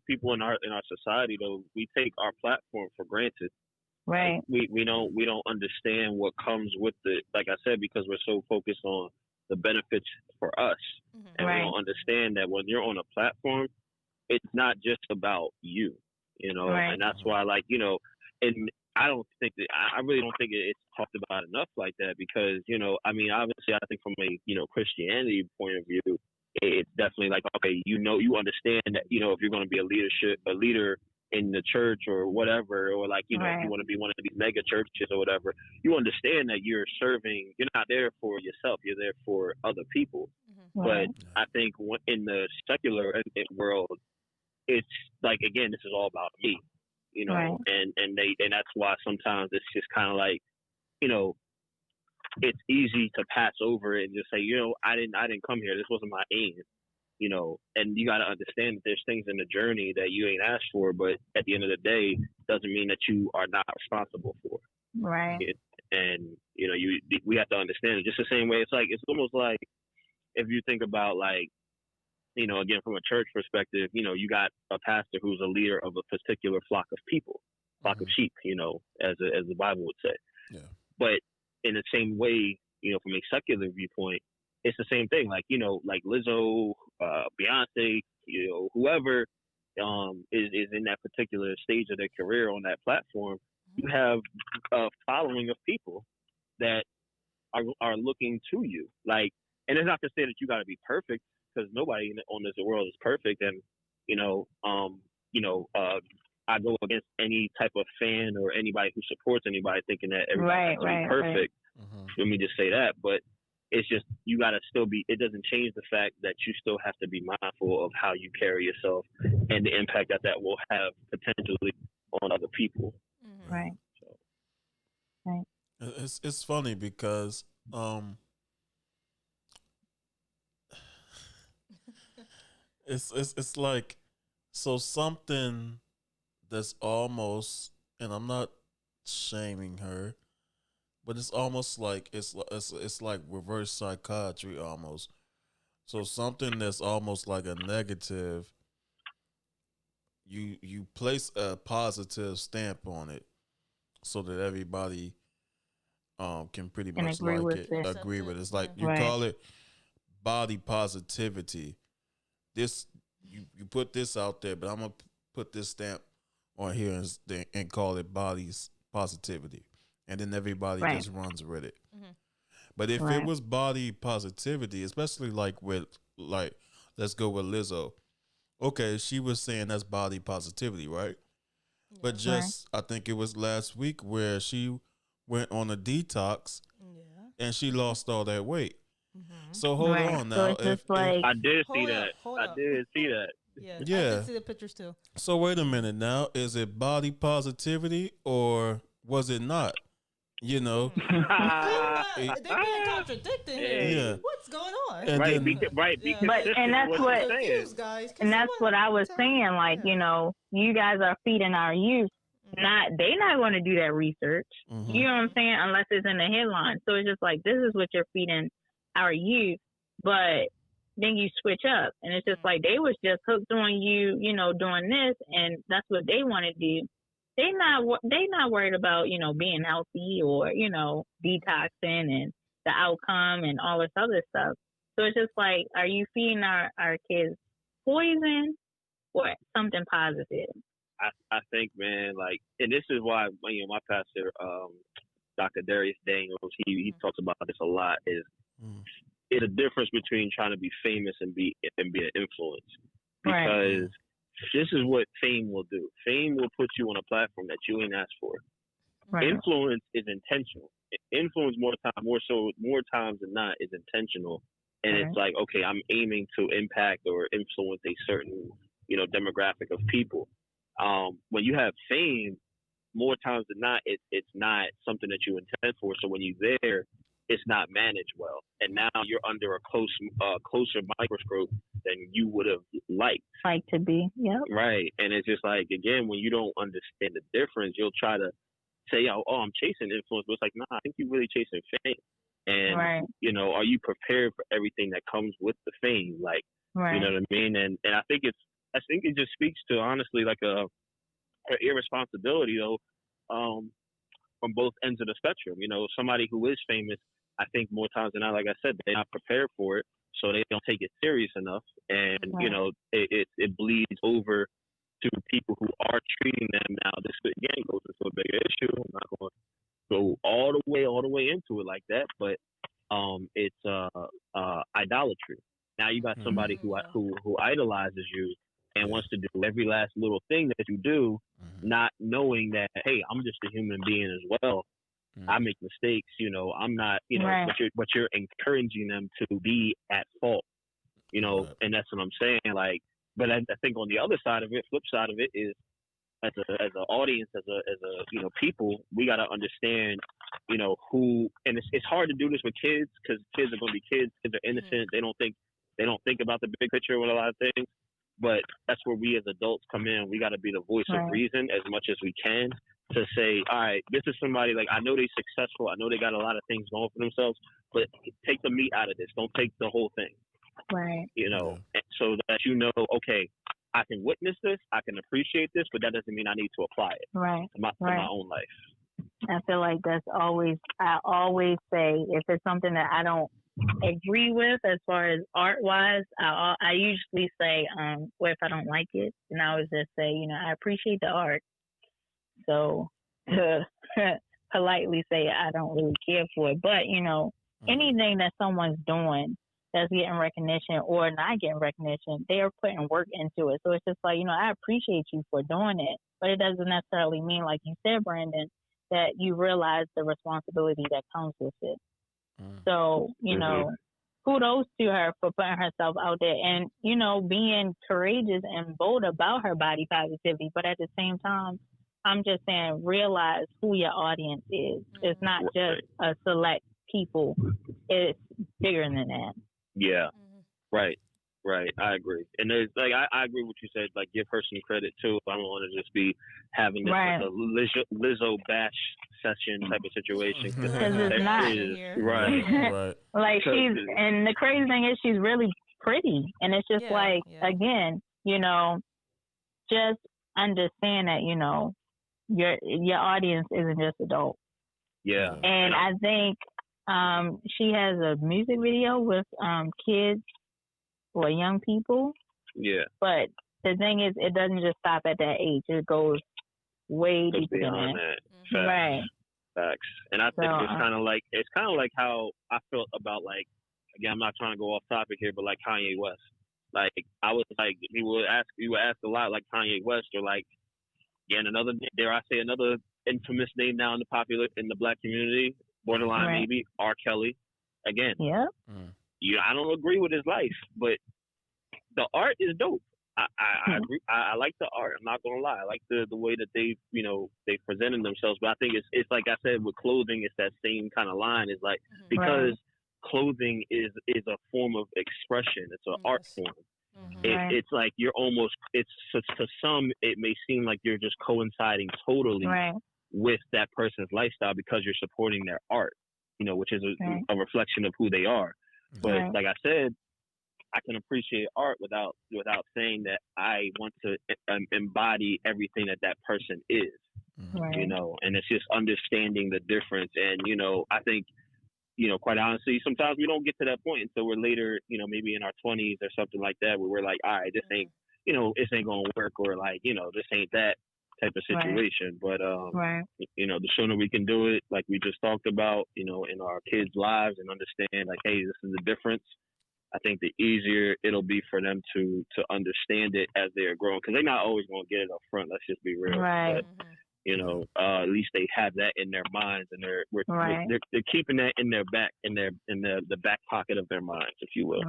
people in our society though, we take our platform for granted. Right. Like, we don't understand what comes with it. Like I said, because we're so focused on the benefits for us, and we don't understand that when you're on a platform, it's not just about you, Right. and that's why, like, and I don't think that I really don't think it's talked about enough like that because, I mean, obviously, I think from a Christianity point of view, it's definitely like, okay, you understand that, if you're going to be a leader in the church or whatever, or like, if you want to be one of these mega churches or whatever, you understand that you're not there for yourself, you're there for other people. But I think in the secular world, it's like, again, this is all about me, and that's why sometimes it's just kind of like, it's easy to pass over it and just say, I didn't come here. This wasn't my aim, and you got to understand that there's things in the journey that you ain't asked for, but at the end of the day, doesn't mean that you are not responsible for. Right. And, we have to understand it just the same way. It's almost like if you think about, like, again, from a church perspective, you got a pastor who's a leader of a particular flock of people, flock of sheep, as the Bible would say. Yeah. But in the same way, from a secular viewpoint, it's the same thing. Like, like Lizzo, Beyonce, whoever is in that particular stage of their career on that platform, you have a following of people that are looking to you. Like, and it's not to say that you got to be perfect, because nobody on this world is perfect. And, I go against any type of fan or anybody who supports anybody thinking that everybody has to be perfect. Right. Let me just say that. But it's just, you got to still be, it doesn't change the fact that you still have to be mindful of how you carry yourself and the impact that will have potentially on other people. Right. So. Right. It's funny because it's like, so something that's almost, and I'm not shaming her, but it's almost like it's like reverse psychiatry almost. So something that's almost like a negative, you place a positive stamp on it so that everybody can pretty much agree like with it, it. agree with it. It's like you Right. call it body positivity. This you put this out there, but I'm gonna put this stamp on here and call it body's positivity, and then everybody just runs with it. But if it was body positivity, especially like let's go with Lizzo. Okay, she was saying that's body positivity, right? Yeah. But just I think it was last week where she went on a detox, and she lost all that weight. So hold on now. So it's just like, I did see that. I did see that. Yeah, I did see the pictures too. So wait a minute now. Is it body positivity or was it not? They're being contradicted here. Yeah. What's going on? And right, then, but and that's what confused, guys. And that's what I was saying. Like, you guys are feeding our youth. They not going to do that research. You know what I'm saying? Unless it's in the headline. So it's just like, this is what you're feeding our youth. But then you switch up, and it's just like they was just hooked on you, doing this, and that's what they want to do. They not worried about being healthy or detoxing and the outcome and all this other stuff. So it's just like, are you feeding our kids poison or something positive? I think, man, like, and this is why my pastor, Dr. Darius Daniels, he talks about this a lot. Is a difference between trying to be famous and be an influence, because this is what fame will do. Fame will put you on a platform that you ain't asked for. Influence is intentional. Influence more times than not is intentional, and it's like, okay, I'm aiming to impact or influence a certain demographic of people. When you have fame, more times than not, it's not something that you intend for. So when you're there, it's not managed well, and now you're under a closer microscope than you would have liked to be. Yeah. Right. And it's just like, again, when you don't understand the difference, you'll try to say, oh, I'm chasing influence, but it's like, nah, I think you're really chasing fame. And are you prepared for everything that comes with the fame? Like, you know what I mean? And I think it's I think it just speaks to honestly like a irresponsibility though, from both ends of the spectrum. You know, somebody who is famous, I think more times than not, like I said, they're not prepared for it, so they don't take it serious enough, and you know, it bleeds over to people who are treating them. Now, this again goes into a bigger issue. I'm not going to go all the way into it like that, but it's idolatry. Now you got somebody who idolizes you and wants to do every last little thing that you do, not knowing that, hey, I'm just a human being as well. I make mistakes, you know. I'm not, you know, but you're encouraging them to be at fault, you know, and that's what I'm saying. Like, but I think on the other side of it, flip side of it is, as an audience, as a you know, people, we got to understand, you know, who, and it's hard to do this with kids because kids are going to be kids. Kids are innocent. They don't think about the big picture with a lot of things. But that's where we as adults come in. We got to be the voice of reason as much as we can to say, all right, this is somebody, like, I know they're successful. I know they got a lot of things going for themselves, but take the meat out of this. Don't take the whole thing. Right. You know, and so that you know, okay, I can witness this, I can appreciate this, but that doesn't mean I need to apply it to my own life. I feel like I always say, if it's something that I don't agree with as far as art wise, I usually say, well, if I don't like it, then I would just say, you know, I appreciate the art. So to politely say I don't really care for it. But, you know, anything that someone's doing that's getting recognition or not getting recognition, they are putting work into it. So it's just like, you know, I appreciate you for doing it, but it doesn't necessarily mean, like you said, Brandon, that you realize the responsibility that comes with it. So, you know, kudos to her for putting herself out there and, you know, being courageous and bold about her body positivity. But at the same time, I'm just saying, realize who your audience is. It's not just a select people. It's bigger than that. Yeah. Right. I agree. And there's like, I agree with what you said, like, give her some credit too. I don't want to just be having this like a Lizzo bash session type of situation. Because it's not. Right. Like, and the crazy thing is she's really pretty. And it's just again, you know, just understand that, you know, your audience isn't just adult. Yeah. And I think she has a music video with kids or young people. Yeah. But the thing is, it doesn't just stop at that age. It goes way deeper than that. Facts. Right. Facts. And I think it's kind of like how I felt about, like, again, I'm not trying to go off topic here, but like Kanye West. Like, I was like, you would ask a lot, like Kanye West, or like, again, another, dare I say, another infamous name now in the black community, borderline maybe, R. Kelly. Again, I don't agree with his life, but the art is dope. I agree. I like the art. I'm not gonna lie. I like the way that they presented themselves. But I think it's like I said with clothing, it's that same kind of line. It's like, because clothing is a form of expression. It's an art form. It's like you're almost, it's to some it may seem like you're just coinciding totally with that person's lifestyle because you're supporting their art, you know, which is a reflection of who they are. But like I said, I can appreciate art without saying that I want to embody everything that person is, you know, and it's just understanding the difference. And, you know, I think, you know, quite honestly, sometimes we don't get to that point until we're later, you know, maybe in our 20s or something like that, where we're like, all right, this ain't, you know, this ain't going to work, or like, you know, this ain't that type of situation. But, you know, the sooner we can do it, like we just talked about, you know, in our kids' lives, and understand, like, hey, this is the difference, I think the easier it'll be for them to understand it as they're growing, because they're not always going to get it up front. Let's just be real. But, you know, at least they have that in their minds, and they're keeping that in their back, in the back pocket of their minds, if you will.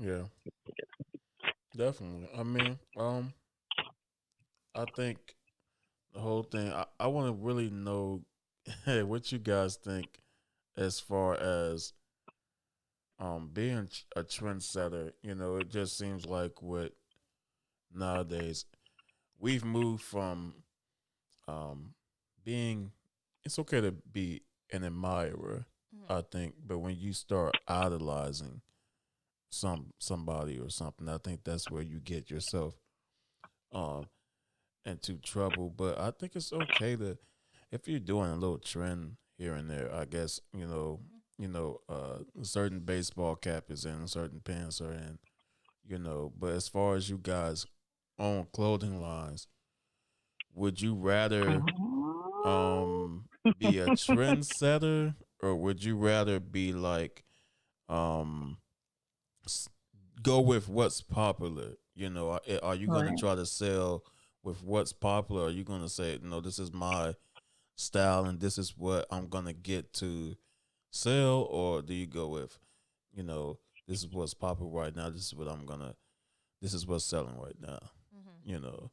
Yeah, definitely. I mean, I think the whole thing. I want to really know what you guys think as far as being a trendsetter. You know, it just seems like what nowadays we've moved from being, it's okay to be an admirer, I think, but when you start idolizing somebody or something. I think that's where you get yourself um into trouble. But I think it's okay to, if you're doing a little trend here and there, I guess, a certain baseball cap is in, certain pants are in, but as far as you guys own clothing lines, would you rather be a trendsetter, or would you rather be like um s- go with what's popular? Are you going to Right. try to sell with what's popular? Or are you going to say, no, this is my style and this is what I'm going to get to sell? Or do you go with, you know, this is what's popular right now. This is what's selling right now. Mm-hmm. You know,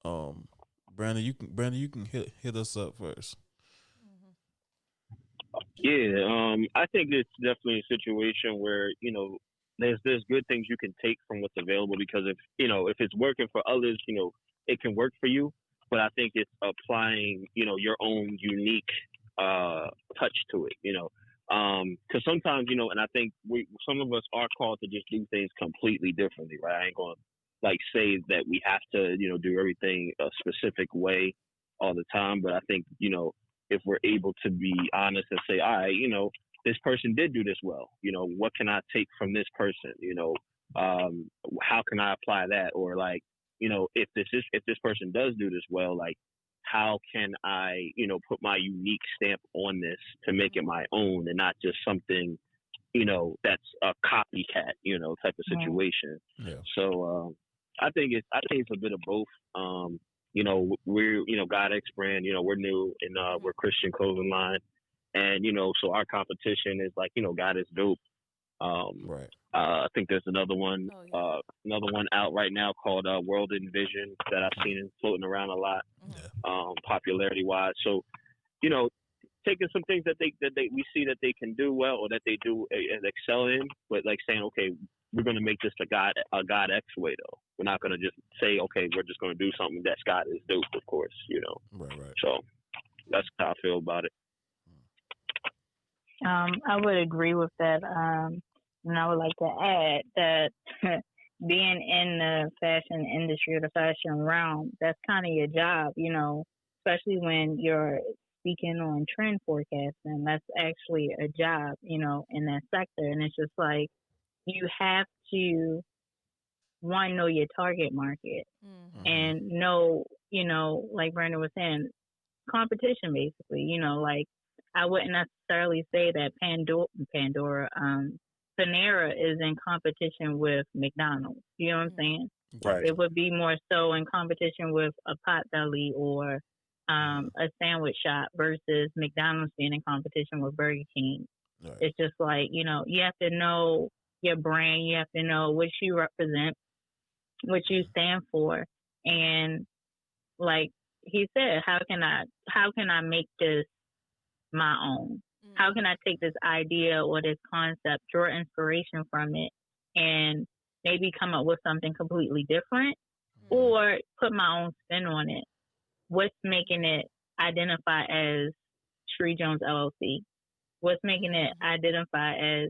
um, Brandon, you can hit us up first. Mm-hmm. Yeah, I think it's definitely a situation where there's good things you can take from what's available, because if it's working for others, it can work for you. But I think it's applying your own unique touch to it. Because sometimes and I think some of us are called to just do things completely differently, right? I ain't gonna like say that we have to do everything a specific way all the time, but I think if we're able to be honest and say, all right, this person did do this well. What can I take from this person? How can I apply that? Or like, if this person does do this well, like, how can I, put my unique stamp on this to make it my own and not just something, that's a copycat, type of Right. situation. Yeah. So I think it's a bit of both. We're God X brand. We're new and Mm-hmm. we're Christian clothing line, and so our competition is like God is dope. Um, Right. I think there's Oh yeah. another one out right now called World Envision that I've seen floating around a lot, Mm-hmm. Yeah. popularity wise. So you know, taking some things that they we see that they can do well or that they do and excel in, but like saying, okay, we're going to make this a God X way though. We're not going to just say, okay, we're just going to do something that God is dope, of course. Right. Right. So that's how I feel about it. I would agree with that. And I would like to add that being in the fashion industry or the fashion realm, that's kind of your job, especially when you're speaking on trend forecasting. That's actually a job, in that sector. And it's just like you have to, one, know your target market Mm-hmm. Mm-hmm. and know, like Brandon was saying, competition basically. Like I wouldn't necessarily say that Panera is in competition with McDonald's. You know what I'm Mm-hmm. saying? Right. Gotcha. It would be more so in competition with a Potbelly or Mm-hmm. a sandwich shop versus McDonald's being in competition with Burger King. Right. It's just like, you have to know your brand, you have to know what you represent, what you stand for, and like he said, how can I make this my own? How can I take this idea or this concept, draw inspiration from it, and maybe come up with something completely different, Mm-hmm. or put my own spin on it? What's making it identify as Sheree Jones LLC? What's making it Mm-hmm. identify as,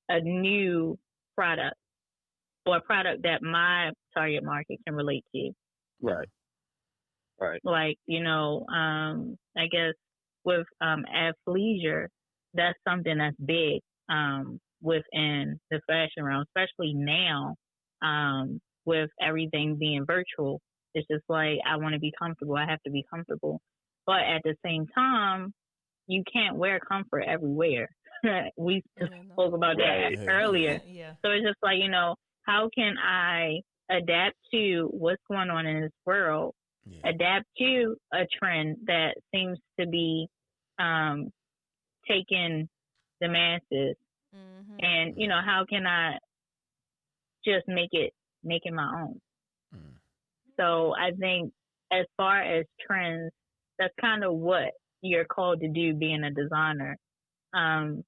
a new product or a product that my target market can relate to? Right. Right. Like, I guess with athleisure, that's something that's big within the fashion realm, especially now with everything being virtual. It's just like I want to be comfortable. I have to be comfortable. But at the same time, you can't wear comfort everywhere. We Yeah, no. spoke about that Right. Yeah. earlier. Yeah. So it's just like, how can I adapt to what's going on in this world, Yeah. adapt to a trend that seems to be um, taking the masses, Mm-hmm. and how can I just make it my own? Mm. So I think as far as trends, that's kind of what you're called to do, being a designer, um,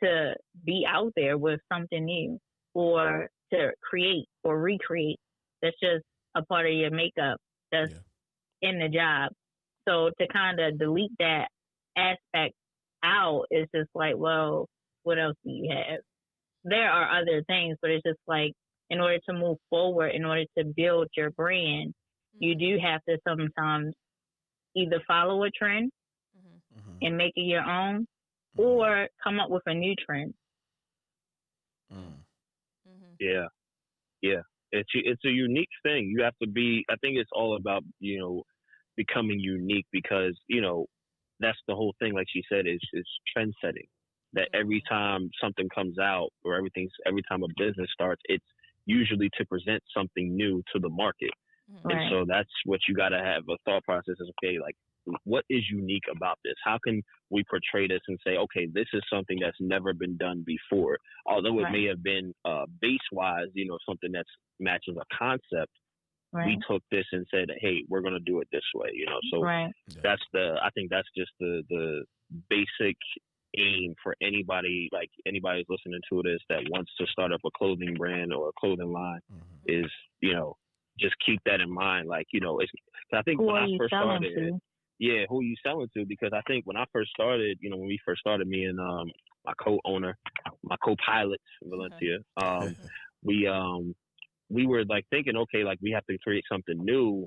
to be out there with something new or to create or recreate. That's just a part of your makeup. That's Yeah. in the job. So to kind of delete that aspect out is just like, well, what else do you have? there are other things, but it's just like in order to move forward, in order to build your brand, you do have to sometimes either follow a trend and make it your own, or come up with a new trend. Yeah, yeah. It's a unique thing. You have to be. I think it's all about becoming unique because that's the whole thing. Like she said, is trend setting. That every time something comes out or every time a business starts, it's usually to present something new to the market. Right. And so that's what you got to have a thought process is, okay, like what is unique about this? How can we portray this and say, okay, this is something that's never been done before? Although it may have been base-wise, something that matches a concept, we took this and said, hey, we're going to do it this way, So I think that's just the basic aim for anybody, like anybody's listening to this that wants to start up a clothing brand or a clothing line is, just keep that in mind. Like, I think when I first started, who are you selling to? Because I think when I first started, when we first started, me and my co-owner, my co-pilot, Valencia, we were like thinking, okay, like we have to create something new,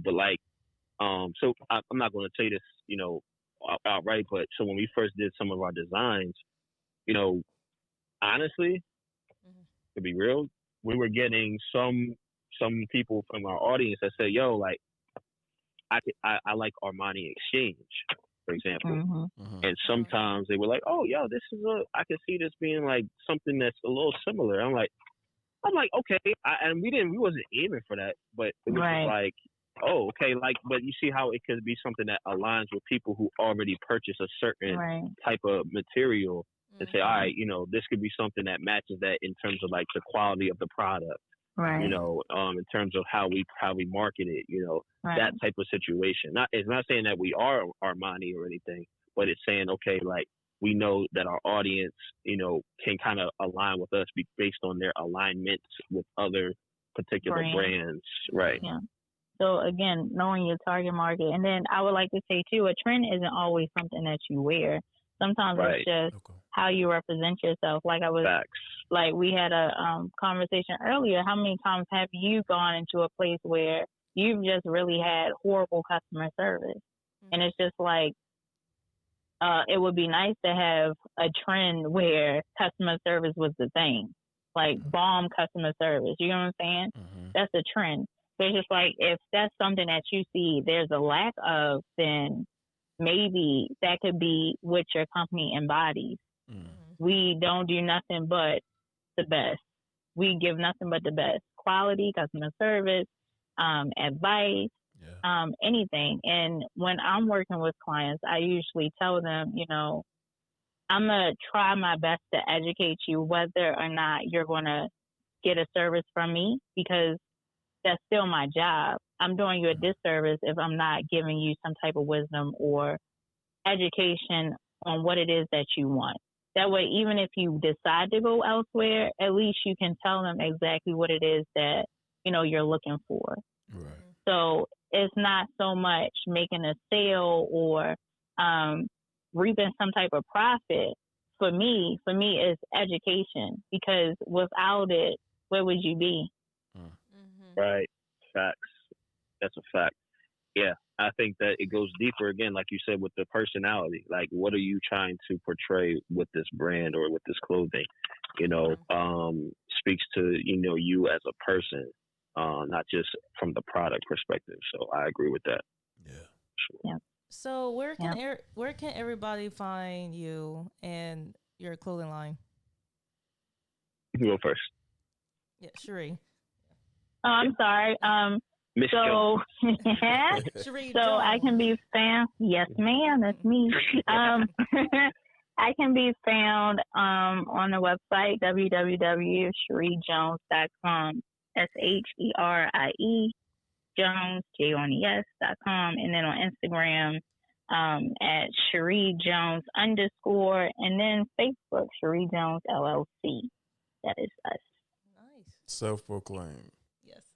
but like, so I'm not going to say this, outright, but so when we first did some of our designs, honestly, to be real, we were getting some people from our audience that said, yo, like, I like Armani Exchange, for example. And sometimes they were like, oh, yo, I can see this being like something that's a little similar. I'm like, okay. And we wasn't aiming for that, but it was just like, oh, okay. Like, but you see how it could be something that aligns with people who already purchase a certain type of material and say, all right, this could be something that matches that in terms of like the quality of the product. In terms of how we market it, that type of situation. It's not saying that we are Armani or anything, but it's saying, okay, like we know that our audience, can kind of align with us based on their alignments with other particular brands. Right. Yeah. So again, knowing your target market. And then I would like to say too, a trend isn't always something that you wear. Sometimes it's just how you represent yourself. Like like we had a conversation earlier. How many times have you gone into a place where you've just really had horrible customer service? And it's just like, it would be nice to have a trend where customer service was the thing, like bomb customer service. You know what I'm saying? That's a trend. So it's just like, if that's something that you see there's a lack of, then maybe that could be what your company embodies. We don't do nothing but the best. We give nothing but the best quality, customer service, advice, anything. And when I'm working with clients, I usually tell them, I'm going to try my best to educate you whether or not you're going to get a service from me, because that's still my job. I'm doing you a disservice if I'm not giving you some type of wisdom or education on what it is that you want. That way, even if you decide to go elsewhere, at least you can tell them exactly what it is that, you're looking for. Right. So it's not so much making a sale or reaping some type of profit. For me, it's education, because without it, where would you be? Right. Facts. That's a fact. Yeah. I think that it goes deeper again, like you said, with the personality. Like, what are you trying to portray with this brand or with this clothing? Speaks to, you as a person, not just from the product perspective. So I agree with that. Yeah. Sure. Yeah. So where can everybody find you and your clothing line? You can go first. Yeah, Sheree. Oh, I'm sorry. Miss Jones. Sheree So Jones. I can be found. Yes, ma'am. That's me. I can be found on the website www.shereejones.com. SHERIE Jones JONES.com, and then on Instagram at Sheree Jones _, and then Facebook Sheree Jones LLC. That is us. Nice. Self-proclaimed. Yes.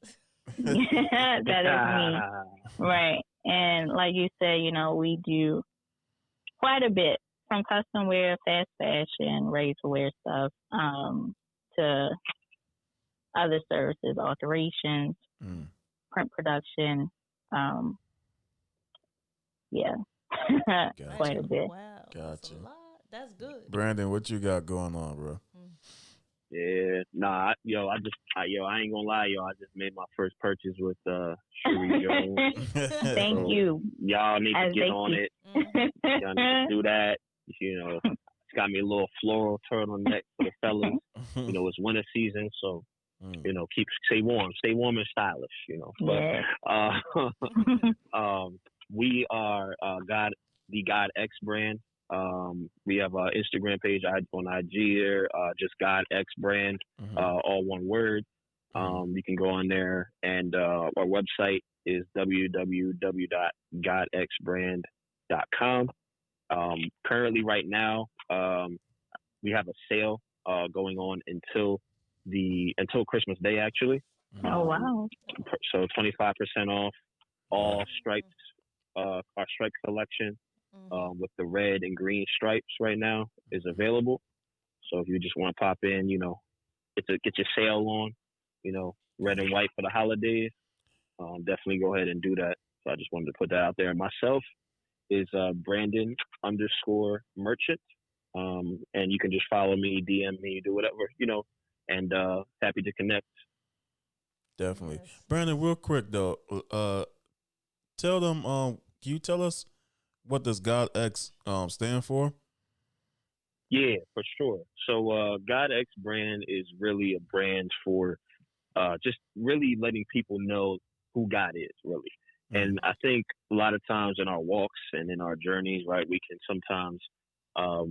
That is me. Right. And like you said, we do quite a bit, from custom wear, fast fashion, ready to wear stuff. to other services, alterations, print production. Yeah, quite a bit. Wow, Gotcha. that's a lot. That's good. Brandon, what you got going on, bro? Yeah, nah, I ain't gonna lie, I just made my first purchase with Sheree Jones. Thank So y'all need to get on it. Y'all need to do that. It's got me a little floral turtleneck for the fellas. It's winter season, so stay warm and stylish. But we are the God X brand. We have our Instagram page on IG here, just God X brand, all one word. You can go on there, and our website is www.godxbrand.com. Currently, right now, we have a sale going on until Christmas Day, actually. Oh wow! So 25% off all stripes, our stripe collection. With the red and green stripes right now is available. So if you just want to pop in, get your sale on, red and white for the holidays, definitely go ahead and do that. So I just wanted to put that out there. Myself is Brandon _merchant. And you can just follow me, DM me, do whatever, and happy to connect. Definitely. Yes. Brandon, real quick though, tell them, can you tell us what does God X stand for? Yeah, for sure. So God X brand is really a brand for just really letting people know who God is, really. And I think a lot of times in our walks and in our journeys, right, we can sometimes, I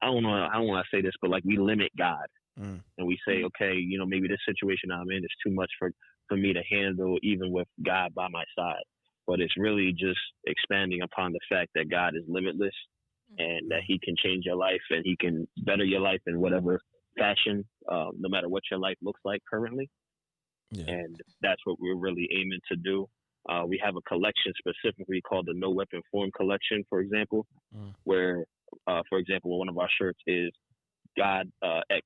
don't want to say this, but like we limit God. And we say, okay, maybe this situation I'm in is too much for me to handle, even with God by my side. But it's really just expanding upon the fact that God is limitless and that he can change your life and he can better your life in whatever fashion, no matter what your life looks like currently. Yeah. And that's what we're really aiming to do. We have a collection specifically called the No Weapon Form collection, for example, where, for example, one of our shirts is God X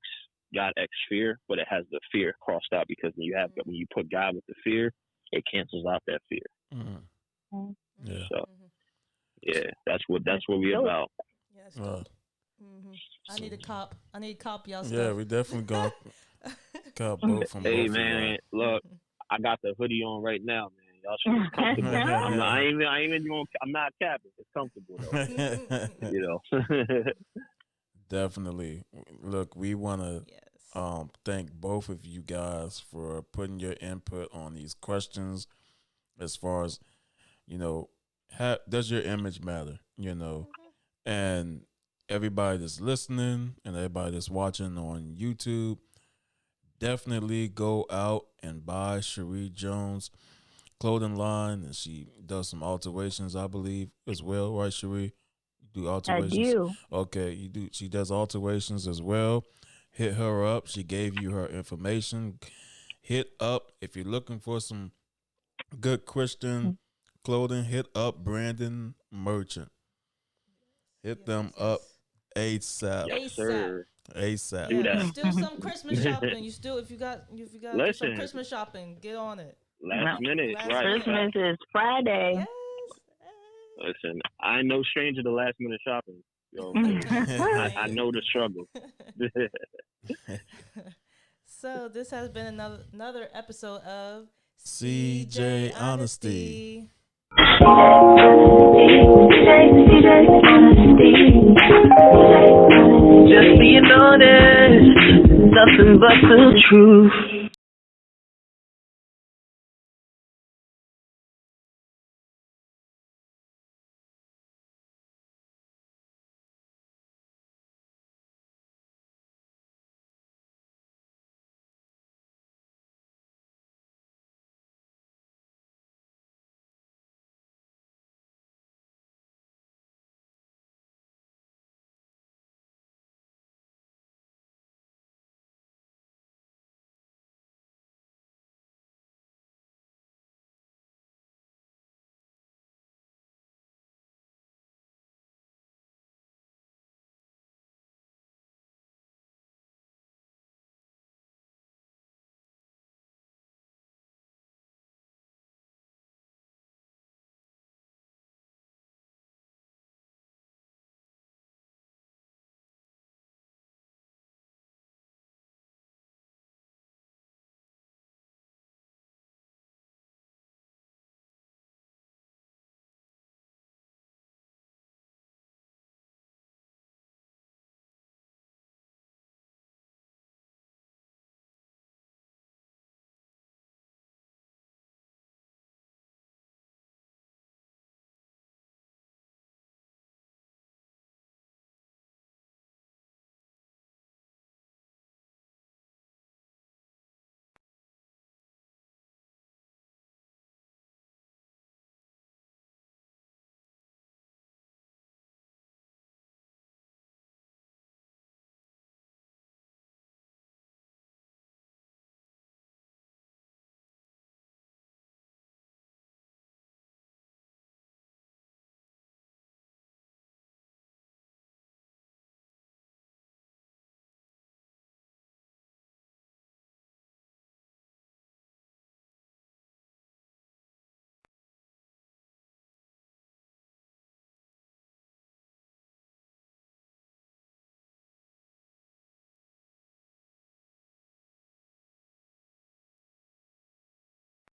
fear, but it has the fear crossed out because when you put God with the fear, it cancels out that fear. Yeah. So yeah, that's what we about. Yes. I need a cop. I need a cop, y'all. Yeah, we definitely gonna cop both from Hey both man, look, I got the hoodie on right now, man. Y'all should be comfortable. I'm not capping. It's comfortable though. Definitely. Look, we want to thank both of you guys for putting your input on these questions as far as, does your image matter, And everybody that's listening and everybody that's watching on YouTube, definitely go out and buy Sheree Jones clothing line, and she does some alterations, I believe, as well, right, Sheree? You do alterations? I do. Okay, you do. She does alterations as well. Hit her up. She gave you her information. Hit up if you're looking for some good Christian clothing. Hit up Brandon Merchant. Hit them up ASAP. Yes, sir. ASAP. Do that. Still some Christmas shopping. If you got do some Christmas shopping, get on it. Last minute, right? Christmas is Friday. Yes. Listen, I ain't no stranger to last minute shopping. I know the struggle. So this has been another episode of CJ Honesty. Just being honest, nothing but the truth.